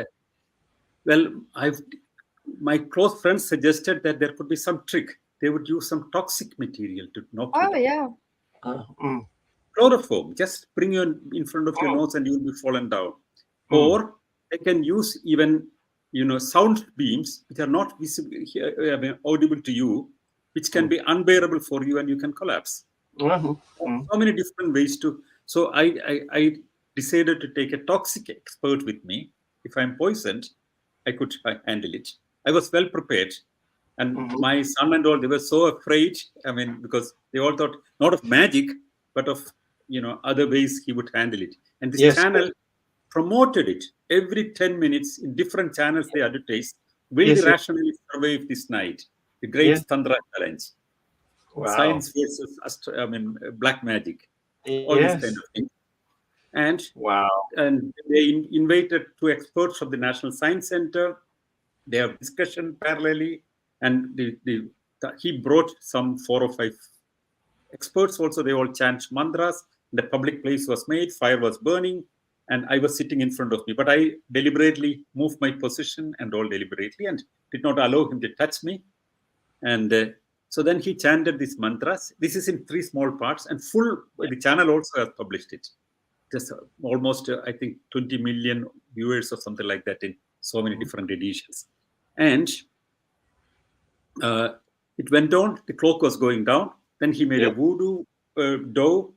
S3: my close friends suggested that there could be some trick. They would use some toxic material to knock you down. Chloroform. Just bring you in front of your nose and you will be fallen down. Or they can use even, sound beams which are not visible, audible to you, which can be unbearable for you and you can collapse. So many different ways to. So I decided to take a toxic expert with me. If I'm poisoned, I could handle it. I was well prepared. And my son and all, they were so afraid. I mean, because they all thought not of magic, but of, other ways he would handle it. And this channel promoted it every 10 minutes in different channels. They advertised, will the rationalist survive this night? The Great Tantra Challenge. Wow. Science versus, black magic. All these kind of things. And, and they invited 2 experts from the National Science Center. They have discussion parallelly. And he brought some 4 or 5 experts also. They all chant mantras. The public place was made. Fire was burning. And I was sitting in front of me. But I deliberately moved my position and all deliberately and did not allow him to touch me. And so then he chanted these mantras. This is in 3 small parts. And the channel also has published it. Just almost, I think, 20 million viewers or something like that in so many different editions. And it went on. The clock was going down. Then he made a voodoo dough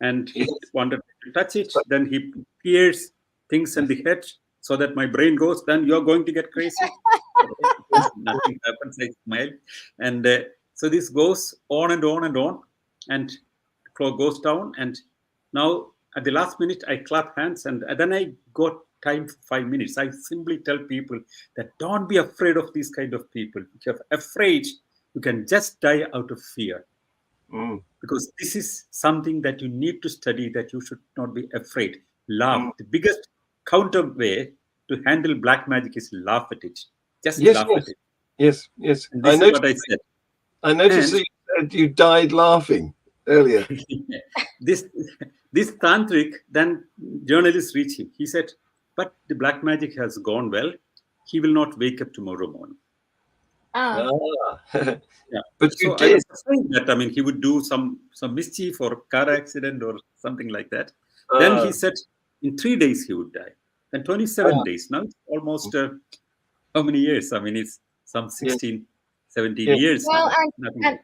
S3: and he wanted to touch it. Then he pierced things in the head so that my brain goes, then you're going to get crazy. Nothing happens. I smile. And so this goes on and on and on. And the clock goes down. And now at the last minute, I clap hands. And then I got time for 5 minutes. I simply tell people that don't be afraid of these kind of people. If you're afraid, you can just die out of fear.
S1: Mm.
S3: Because this is something that you need to study, that you should not be afraid. Laugh. The biggest counter way to handle black magic is laugh at it. Just laugh at it.
S1: Yes, yes.
S3: And this is what I said.
S1: I noticed that you said you died laughing earlier.
S3: This tantric, then journalists reach him. He said, but the black magic has gone well. He will not wake up tomorrow morning.
S1: Yeah.
S3: But
S1: you
S3: so
S1: did.
S3: I was afraid that, I mean, he would do some mischief or car accident or something like that. Then he said in 3 days he would die. Then 27 days. Now it's almost how many years? I mean, it's some 16, 17 years.
S2: Well,
S3: now.
S2: and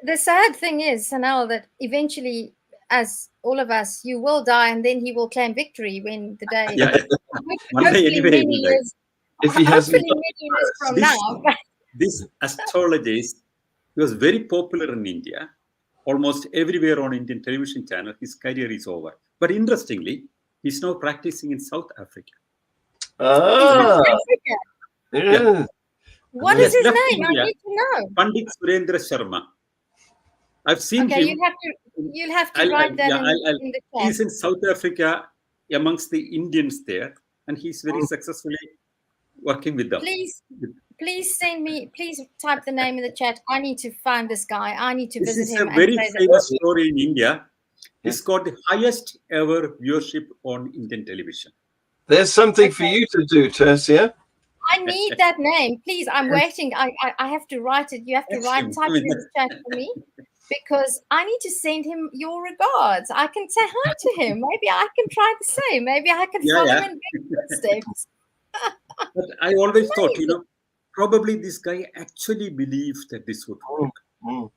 S2: the sad thing is, Sanal, that eventually, as all of us, you will die, and then he will claim victory when the day.
S3: One day anyway,
S2: many years,
S1: if he hasn't
S2: hopefully many years from now.
S3: This astrologist, he was very popular in India, almost everywhere on Indian television channel. His career is over. But interestingly, he's now practicing in South Africa.
S1: Ah,
S2: South Africa.
S1: yeah.
S2: What is his name? I need to know.
S3: Pandit Surendra Sharma. I've seen
S2: Okay,
S3: him.
S2: you'll have to write that in the chat.
S3: He's in South Africa amongst the Indians there, and he's very successfully working with them.
S2: Please send me. Please type the name in the chat. I need to find this guy. I need to visit him.
S3: This is a very famous story in India. He's got the highest ever viewership on Indian television.
S1: There's something for you to do, Tercia.
S2: I need that name, please. I'm waiting. I have to write it. You have to type it in the chat for me, because I need to send him your regards. I can say hi to him. Maybe I can try the same. Maybe I can follow in big footsteps.
S3: But I always thought, probably this guy actually believed that this would work.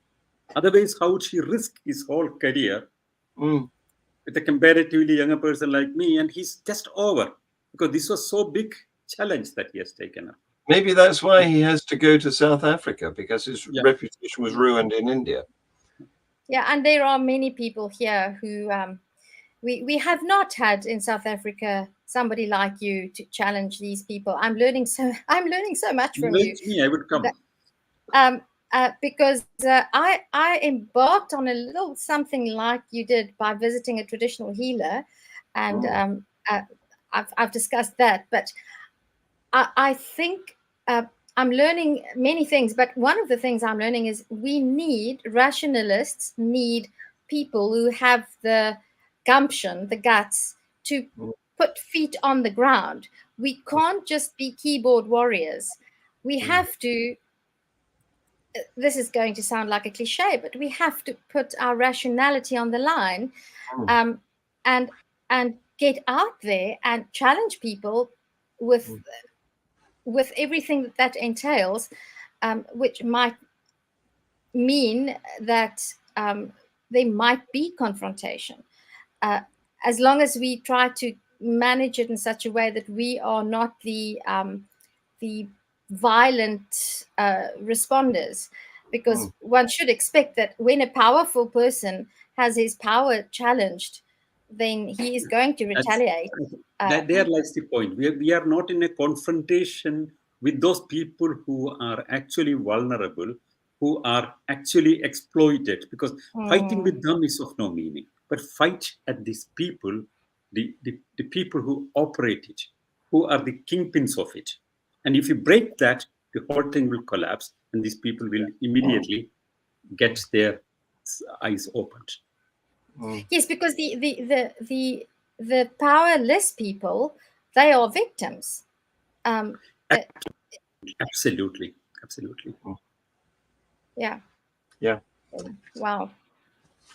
S3: Otherwise, how would he risk his whole career with a comparatively younger person like me? And he's just over, because this was so big challenge that he has taken up.
S1: Maybe that's why he has to go to South Africa, because his reputation was ruined in India.
S2: Yeah, and there are many people here who we have not had in South Africa somebody like you to challenge these people. I'm learning so much from you.
S3: Me, I would come.
S2: Because I embarked on a little something like you did by visiting a traditional healer, and I've discussed that. But I think I'm learning many things. But one of the things I'm learning is rationalists need people who have the gumption, the guts to put feet on the ground. We can't just be keyboard warriors. We have to. This is going to sound like a cliche, but we have to put our rationality on the line, and get out there and challenge people with everything that entails, which might mean that there might be confrontation, as long as we try to manage it in such a way that we are not the violent responders, because one should expect that when a powerful person has his power challenged, then he is going to retaliate.
S3: There lies the point. We are not in a confrontation with those people who are actually vulnerable, who are actually exploited, because fighting with them is of no meaning. But fight at these people, the people who operate it, who are the kingpins of it. And if you break that, the whole thing will collapse, and these people will immediately get their eyes opened.
S2: Yes, because the powerless people, they are victims.
S3: Absolutely.
S2: Yeah. Wow.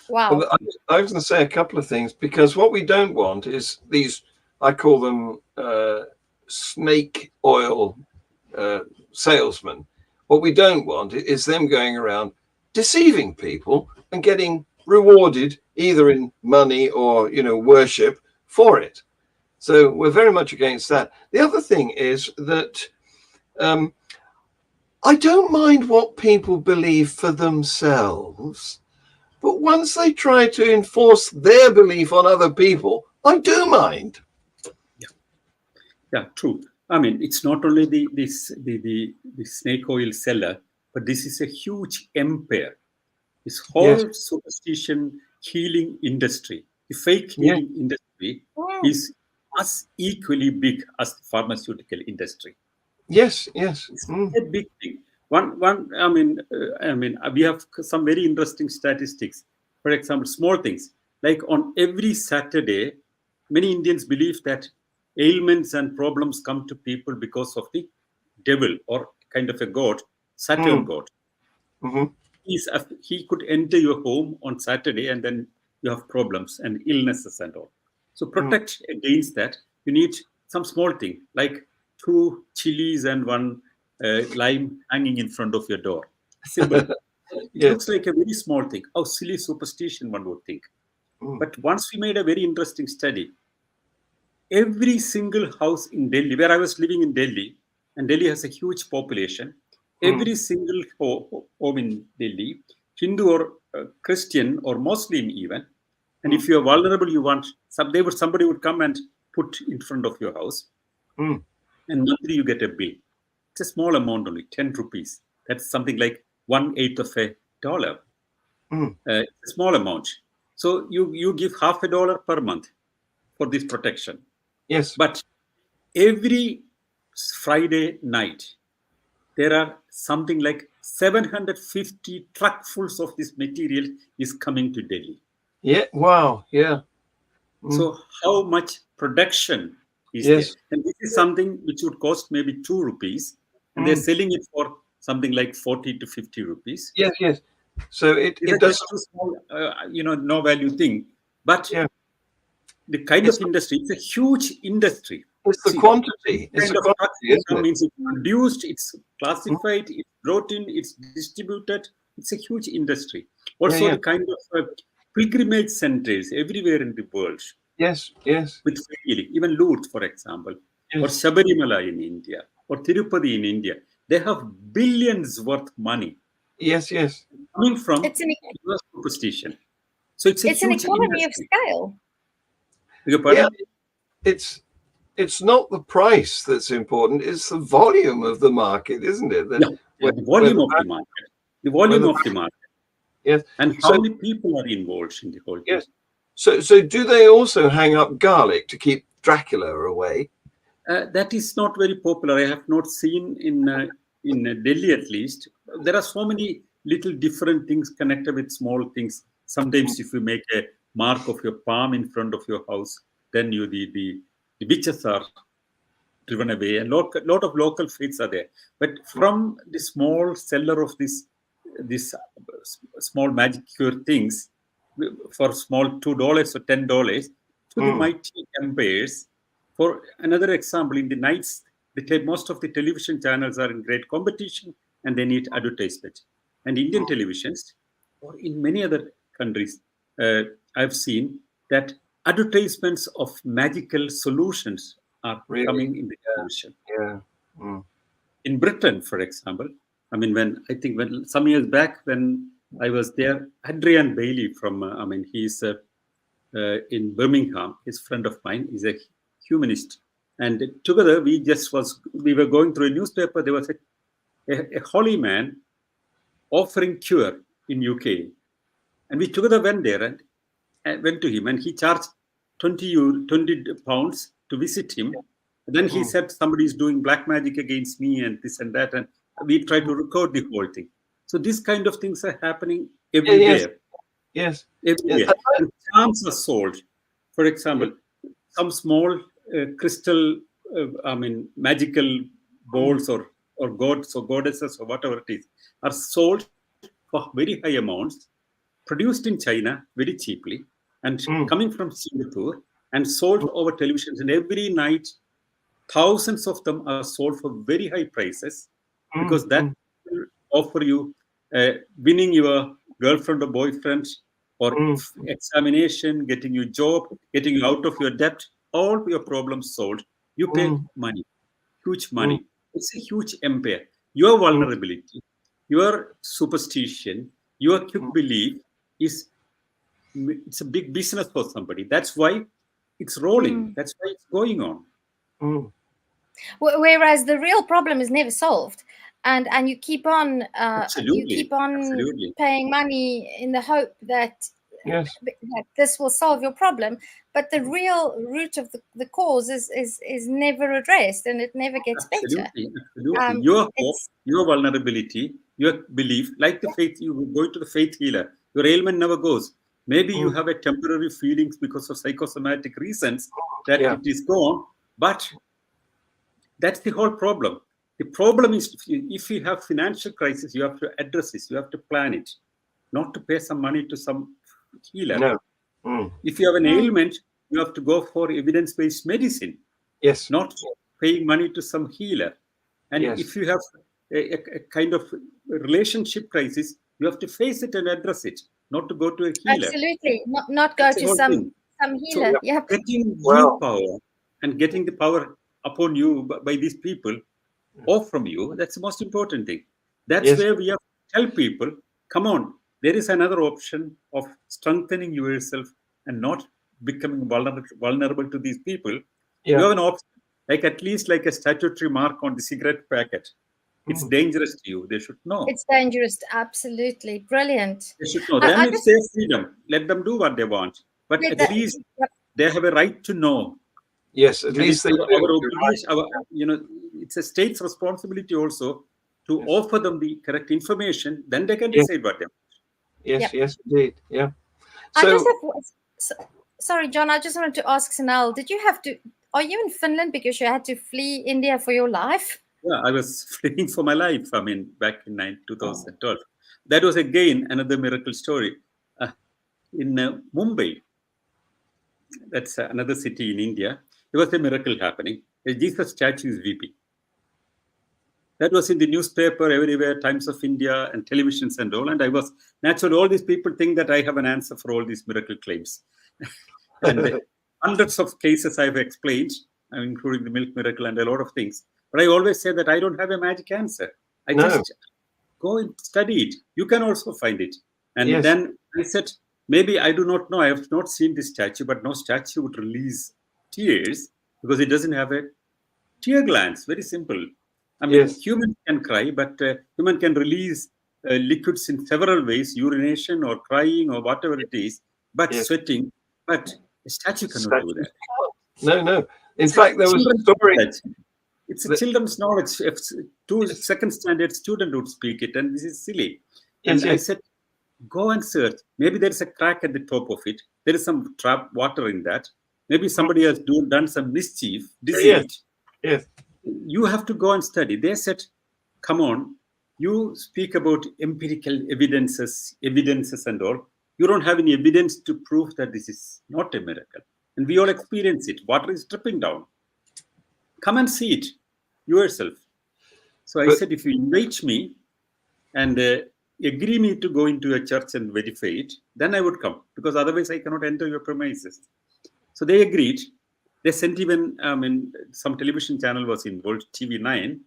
S1: Well, I was going to say a couple of things, because what we don't want is these, I call them snake oil salesmen. What we don't want is them going around deceiving people and getting rewarded either in money or worship for it. So we're very much against that. The other thing is that I don't mind what people believe for themselves, but once they try to enforce their belief on other people, I do mind.
S3: Yeah, true. I mean, it's not only the snake oil seller but this is a huge empire. This whole superstition healing industry, the fake healing industry, is as equally big as the pharmaceutical industry.
S1: Yes.
S3: It's a big thing. I mean, we have some very interesting statistics. For example, small things like on every Saturday, many Indians believe that ailments and problems come to people because of the devil or kind of a god, Saturn god.
S1: Mm-hmm.
S3: He could enter your home on Saturday and then you have problems and illnesses and all. So protect against that. You need some small thing like 2 chilies and 1 lime hanging in front of your door. Simple. It looks like a very small thing. How silly superstition one would think. But once we made a very interesting study, every single house in Delhi, where I was living in Delhi, and Delhi has a huge population, every single home in Delhi, Hindu or Christian or Muslim even, and if you are vulnerable, you want somebody would come and put in front of your house, and monthly you get a bill. It's a small amount only, 10 rupees. That's something like 1/8 of $1. It's a small amount. So you give $0.50 per month for this protection.
S1: Yes.
S3: But every Friday night, there are something like 750 truckfuls of this material is coming to Delhi.
S1: Yeah. Wow. Yeah.
S3: So how much production is there? And this is something which would cost maybe 2 rupees, and they're selling it for something like 40 to 50 rupees.
S1: Yes. So it does
S3: too small, no value thing. But the kind of industry, it's a huge industry.
S1: It's the quantity. It's
S3: kind
S1: the
S3: of
S1: quantity,
S3: means it's produced, it's classified, it's brought in, it's distributed. It's a huge industry. Also, the kind of pilgrimage centers everywhere in the world.
S1: Yes.
S3: With healing, even Lourdes, for example, or Sabarimala in India, or Tirupati in India, they have billions worth money.
S1: Yes.
S3: Coming from superstition. So it's
S2: an economy of scale.
S1: Yeah, it's not the price that's important, it's the volume of the market, isn't it?
S3: The volume of the market. The volume of the market.
S1: Yes.
S3: And how many people are involved in the whole thing?
S1: Yes. So do they also hang up garlic to keep Dracula away?
S3: That is not very popular. I have not seen in Delhi at least. There are so many little different things connected with small things. Sometimes if you make a mark of your palm in front of your house, then the witches are driven away, and lot of local faiths are there. But from the small seller of this small magic cure things for small $2 or $10 to the mighty empires. For another example, in the nights, most of the television channels are in great competition and they need advertisement. And Indian televisions, or in many other countries, I've seen that advertisements of magical solutions are coming in the television. In Britain, for example, when some years back when I was there, Adrian Bailey from, he's in Birmingham, he's a friend of mine, he's a humanist. And together we were going through a newspaper, there was a holy man offering cure in UK. And we together went there and went to him, and he charged 20 pounds to visit him. And then he said, somebody is doing black magic against me and this and that. And we tried to record the whole thing. So these kind of things are happening everywhere.
S1: Yes.
S3: Everywhere. And charms are sold. For example, some small crystal, magical balls or gods or goddesses or whatever it is, are sold for very high amounts, produced in China very cheaply, and coming from Singapore and sold over televisions. And every night, thousands of them are sold for very high prices because that will offer you winning your girlfriend or boyfriend or examination, getting you job, getting you out of your debt, all your problems solved. You pay money, huge money. It's a huge empire. Your vulnerability, your superstition, your quick belief it's a big business for somebody. That's why it's rolling. That's why it's going on.
S2: Whereas the real problem is never solved. and you keep on
S3: Absolutely.
S2: paying money in the hope that that this will solve your problem, but the real root of the cause is never addressed, and it never gets better.
S3: Absolutely. Your hope, your vulnerability, your belief, like the faith, you go to the faith healer, your ailment never goes. Maybe you have a temporary feelings because of psychosomatic reasons that it is gone, but that's the whole problem. The problem is if you have financial crisis, you have to address this, you have to plan it, not to pay some money to some healer.
S1: No.
S3: If you have an ailment, you have to go for evidence-based medicine.
S1: Yes.
S3: Not paying money to some healer. And if you have a kind of relationship crisis, you have to face it and address it, not to go to a healer.
S2: Absolutely. Not go to some healer.
S3: So getting you power and getting the power upon you by these people or from you, that's the most important thing. That's where we have to tell people, come on, there is another option of strengthening yourself and not becoming vulnerable to these people. You have an option, like at least like a statutory mark on the cigarette packet. It's dangerous to you. They should know.
S2: It's dangerous. Absolutely. Brilliant.
S3: They should know. Then it's their freedom. Let them do what they want. But at least they have a right to know.
S1: Yes, at least they do.
S3: It's a state's responsibility also to offer them the correct information. Then they can decide what they want.
S1: Yes, indeed. Yeah.
S2: So, sorry, John, I just wanted to ask Sanal, are you in Finland because you had to flee India for your life?
S3: Yeah, I was fleeing for my life. I mean, back in 2012. That was again another miracle story. In Mumbai, that's another city in India, there was a miracle happening. A Jesus statue is weeping. That was in the newspaper everywhere, Times of India and televisions and all. And I was, naturally, all these people think that I have an answer for all these miracle claims. And hundreds of cases I've explained, including the milk miracle and a lot of things. But I always say that I don't have a magic answer. I just go and study it. You can also find it. And then I said, maybe I do not know. I have not seen this statue, but no statue would release tears because it doesn't have a tear glands. Very simple. I mean, humans can cry, but human can release liquids in several ways, urination or crying or whatever it is, but sweating. But a statue cannot do that.
S1: No. In fact, there was a story.
S3: It's a children's knowledge. If second standard student would speak it, and this is silly. And I said, go and search. Maybe there is a crack at the top of it. There is some trapped water in that. Maybe somebody has done some mischief, deceit.
S1: Yes.
S3: You have to go and study. They said, come on, you speak about empirical evidences and all. You don't have any evidence to prove that this is not a miracle. And we all experience it. Water is dripping down. Come and see it yourself. So I said, if you invite me and agree me to go into a church and verify it, then I would come, because otherwise I cannot enter your premises. So they agreed. They sent even, some television channel was involved, TV9.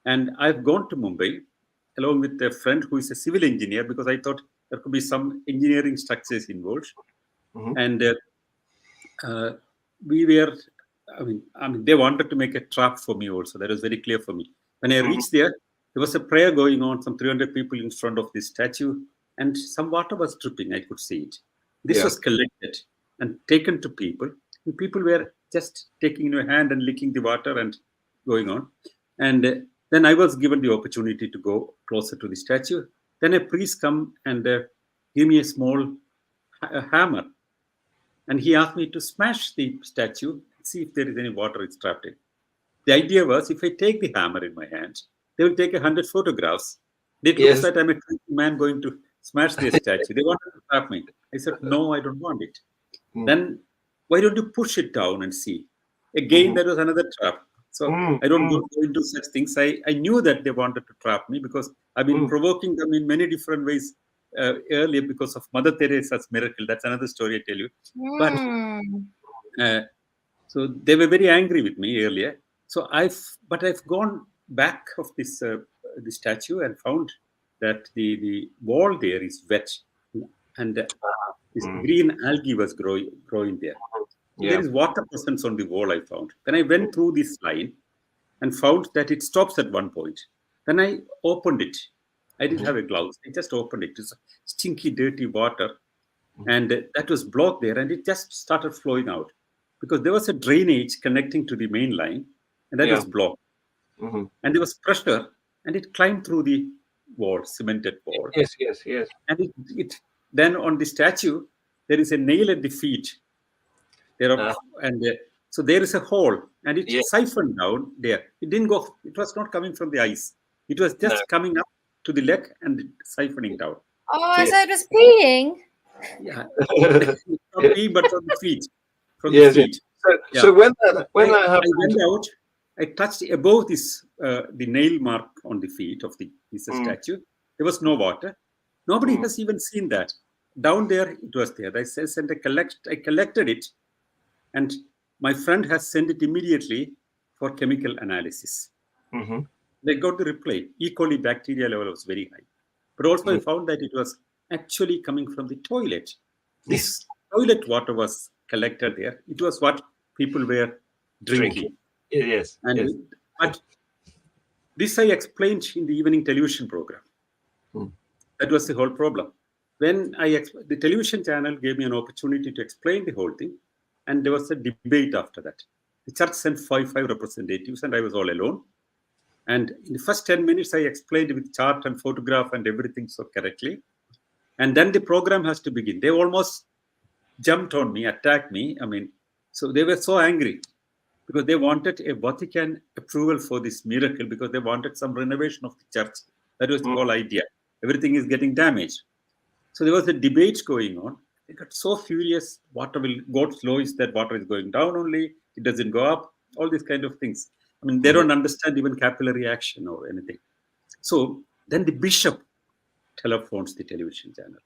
S3: And I've gone to Mumbai along with a friend who is a civil engineer, because I thought there could be some engineering structures involved. And we were, they wanted to make a trap for me also. That was very clear for me. When I reached there was a prayer going on, some 300 people in front of this statue, and some water was dripping. I could see it. This was collected and taken to people. And people were just taking in a hand and licking the water and going on. And then I was given the opportunity to go closer to the statue. Then a priest come and give me a small hammer. And he asked me to smash the statue and see if there is any water it's trapped in. The idea was, if I take the hammer in my hand, they will take 100 photographs. They thought that I'm a man going to smash the statue. They wanted to trap me. I said, no, I don't want it. Then why don't you push it down and see? Again, that was another trap. So I don't go into such things. I knew that they wanted to trap me, because I've been provoking them in many different ways earlier because of Mother Teresa's miracle. That's another story I tell you. But so they were very angry with me earlier. So I've gone back of this the statue and found that the wall there is wet, and this green algae was growing there. There is water presence on the wall, I found. Then I went through this line and found that it stops at one point. Then I opened it. I didn't have a gloves. I just opened it. It's stinky, dirty water. And that was blocked there. And it just started flowing out. Because there was a drainage connecting to the main line. And that was blocked. And there was pressure. And it climbed through the wall, cemented wall.
S1: Yes.
S3: And it then on the statue, there is a nail at the feet. So there is a hole, and it siphoned down there. It didn't go. It was not coming from the ice. It was just coming up to the leg and siphoning down.
S2: Oh, so it was peeing.
S3: Yeah, not peeing, but from the feet. From the feet.
S1: So when that happened,
S3: I went out. I touched above this the nail mark on the feet of the statue. There was no water. Nobody has even seen that. Down there, it was there. I said, I collected it, and my friend has sent it immediately for chemical analysis. They got the reply. E. coli bacteria level was very high. But also I found that it was actually coming from the toilet. This toilet water was collected there. It was what people were drinking.
S1: Yes.
S3: But this I explained in the evening television program. That was the whole problem. When the television channel gave me an opportunity to explain the whole thing, and there was a debate after that. The church sent five representatives, and I was all alone. And in the first 10 minutes, I explained with chart and photograph and everything so correctly. And then the program has to begin. They almost jumped on me, attacked me. So they were so angry because they wanted a Vatican approval for this miracle because they wanted some renovation of the church. That was the whole idea. Everything is getting damaged. So there was a debate going on. They got so furious. God's law is that water is going down only. It doesn't go up. All these kind of things. They don't understand even capillary action or anything. So then the bishop telephones the television channel.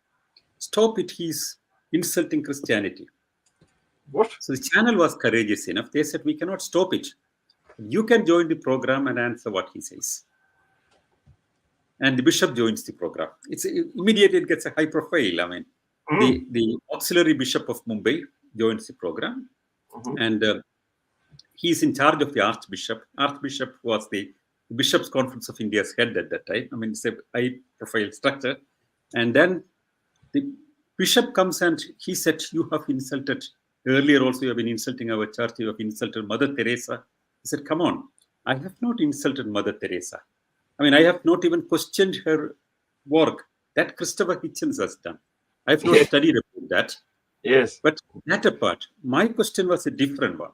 S3: Stop it. He's insulting Christianity.
S1: What?
S3: So the channel was courageous enough. They said, we cannot stop it. You can join the program and answer what he says. And the bishop joins the program. Immediately it gets a high profile. The auxiliary bishop of Mumbai joins the program. And he's in charge of the archbishop. Archbishop was the Bishops' Conference of India's head at that time. It's a high profile structure. And then the bishop comes and he said, you have insulted, earlier also you have been insulting our church, you have insulted Mother Teresa. He said, come on, I have not insulted Mother Teresa. I have not even questioned her work. That Christopher Hitchens has done. I have not studied about that.
S1: Yes.
S3: But that apart, my question was a different one.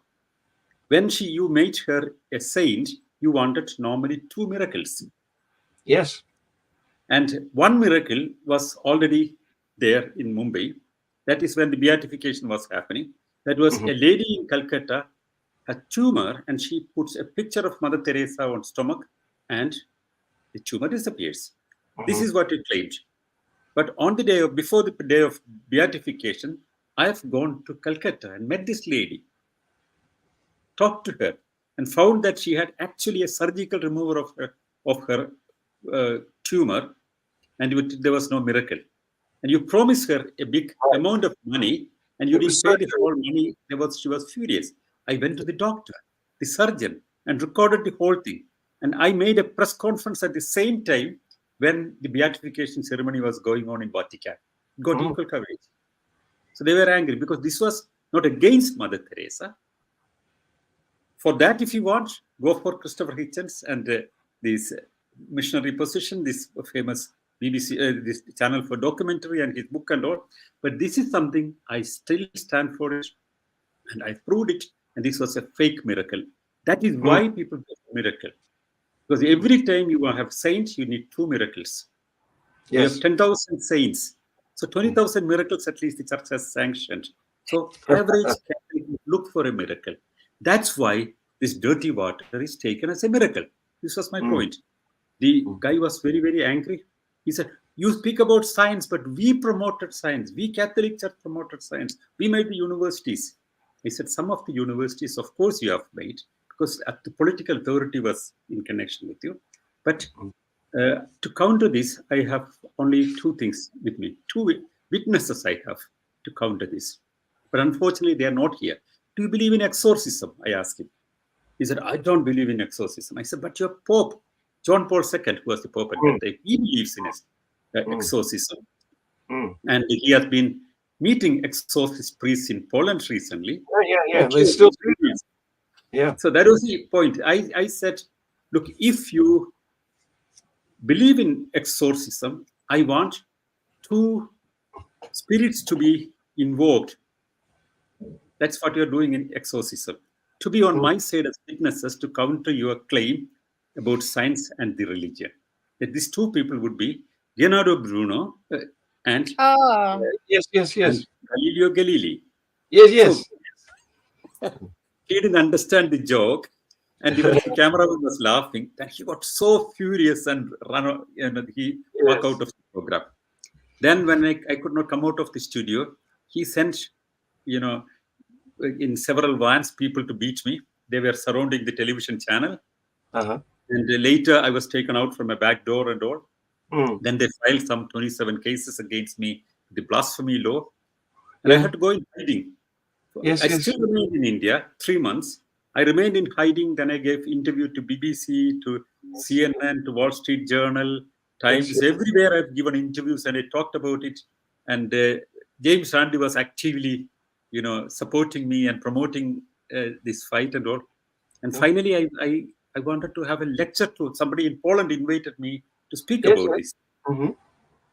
S3: When you made her a saint, you wanted normally 2 miracles.
S1: Yes.
S3: And one miracle was already there in Mumbai. That is when the beatification was happening. That was a lady in Calcutta, a tumor, and she puts a picture of Mother Teresa on stomach, and the tumor disappears. This is what it claimed. But on the day before the day of beatification, I have gone to Calcutta and met this lady, talked to her, and found that she had actually a surgical removal of her tumor, and there was no miracle. And you promised her a big amount of money, and you didn't pay the whole money. She was furious. I went to the doctor, the surgeon, and recorded the whole thing. And I made a press conference at the same time when the beatification ceremony was going on in Vatican. It got equal coverage. So they were angry because this was not against Mother Teresa. For that, if you want, go for Christopher Hitchens and this missionary position, this famous BBC, this channel for documentary and his book and all. But this is something I still stand for it, and I proved it. And this was a fake miracle. That is why people do miracle. Because every time you have saints, you need 2 miracles. Yes. You have 10,000 saints. So 20,000 miracles at least the church has sanctioned. So average Catholic look for a miracle. That's why this dirty water is taken as a miracle. This was my point. The guy was very, very angry. He said, you speak about science, but we promoted science. We Catholic Church promoted science. We made the universities. I said, some of the universities, of course, you have made, because the political authority was in connection with you. But to counter this, I have only 2 things with me. 2 witnesses I have to counter this. But unfortunately, they are not here. Do you believe in exorcism? I asked him. He said, I don't believe in exorcism. I said, but your Pope, John Paul II, who was the Pope at that time, he believes in exorcism. And he has been meeting exorcist priests in Poland recently.
S1: Yeah. They still do this. Yeah.
S3: So that was the point. I said, look, if you believe in exorcism, I want 2 spirits to be invoked. That's what you're doing in exorcism. To be on my side as witnesses to counter your claim about science and the religion. That these 2 people would be Leonardo Bruno and
S1: Yes.
S3: and Galileo Galilei.
S1: Yes.
S3: So, he didn't understand the joke, and even the cameraman was laughing. Then he got so furious and he walked out of the program. Then when I could not come out of the studio, he sent, in several vans, people to beat me. They were surrounding the television channel. And later I was taken out from a back door and all. Then they filed some 27 cases against me, the blasphemy law. And I had to go in hiding. I still remained in India 3 months. I remained in hiding. Then I gave interview to BBC, to CNN, to Wall Street Journal, Times. Everywhere I've given interviews and I talked about it. And James Randi was actively, supporting me and promoting this fight and all. And finally, I wanted to have a lecture to somebody in Poland invited me to speak about this.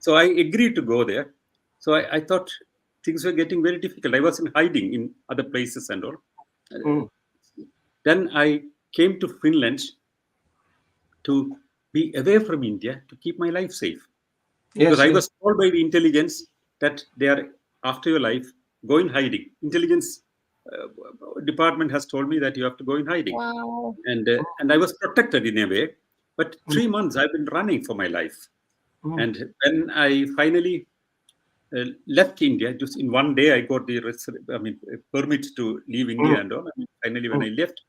S3: So I agreed to go there. So I thought things were getting very difficult. I was in hiding in other places and all. Then I came to Finland to be away from India to keep my life safe. Because I was told by the intelligence that they are after your life, go in hiding. Intelligence department has told me that you have to go in hiding.
S2: Wow.
S3: And I was protected in a way. But 3 months I've been running for my life. And when I finally left India, just in one day I got the permit to leave India and all. Finally, when I left,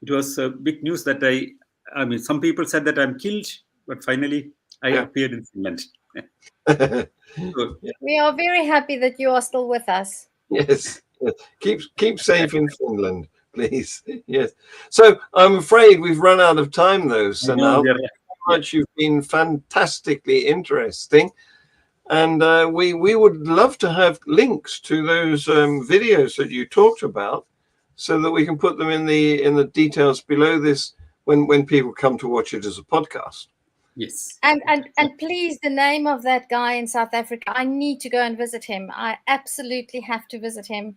S3: it was big news that some people said that I'm killed, but finally I appeared in Finland.
S2: We are very happy that you are still with us.
S1: Yes. Keep safe in Finland, please. Yes. So I'm afraid we've run out of time, though, Sanal. You've been fantastically interesting. And we would love to have links to those videos that you talked about, so that we can put them in the details below this when people come to watch it as a podcast.
S3: Yes.
S2: And please, the name of that guy in South Africa, I need to go and visit him. I absolutely have to visit him.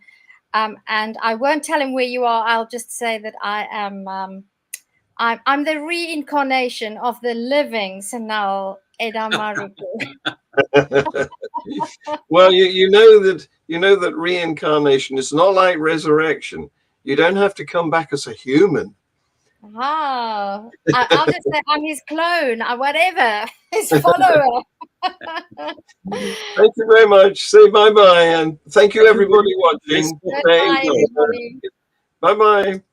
S2: And I won't tell him where you are. I'll just say that I am I'm the reincarnation of the living Sanal Edamaruku.
S1: Well, you know that reincarnation is not like resurrection. You don't have to come back as a human.
S2: I'll just say I'm his clone, or whatever, his follower.
S1: Thank you very much. Say bye-bye, and thank you everybody watching.
S2: Goodbye, everybody.
S1: Bye-bye.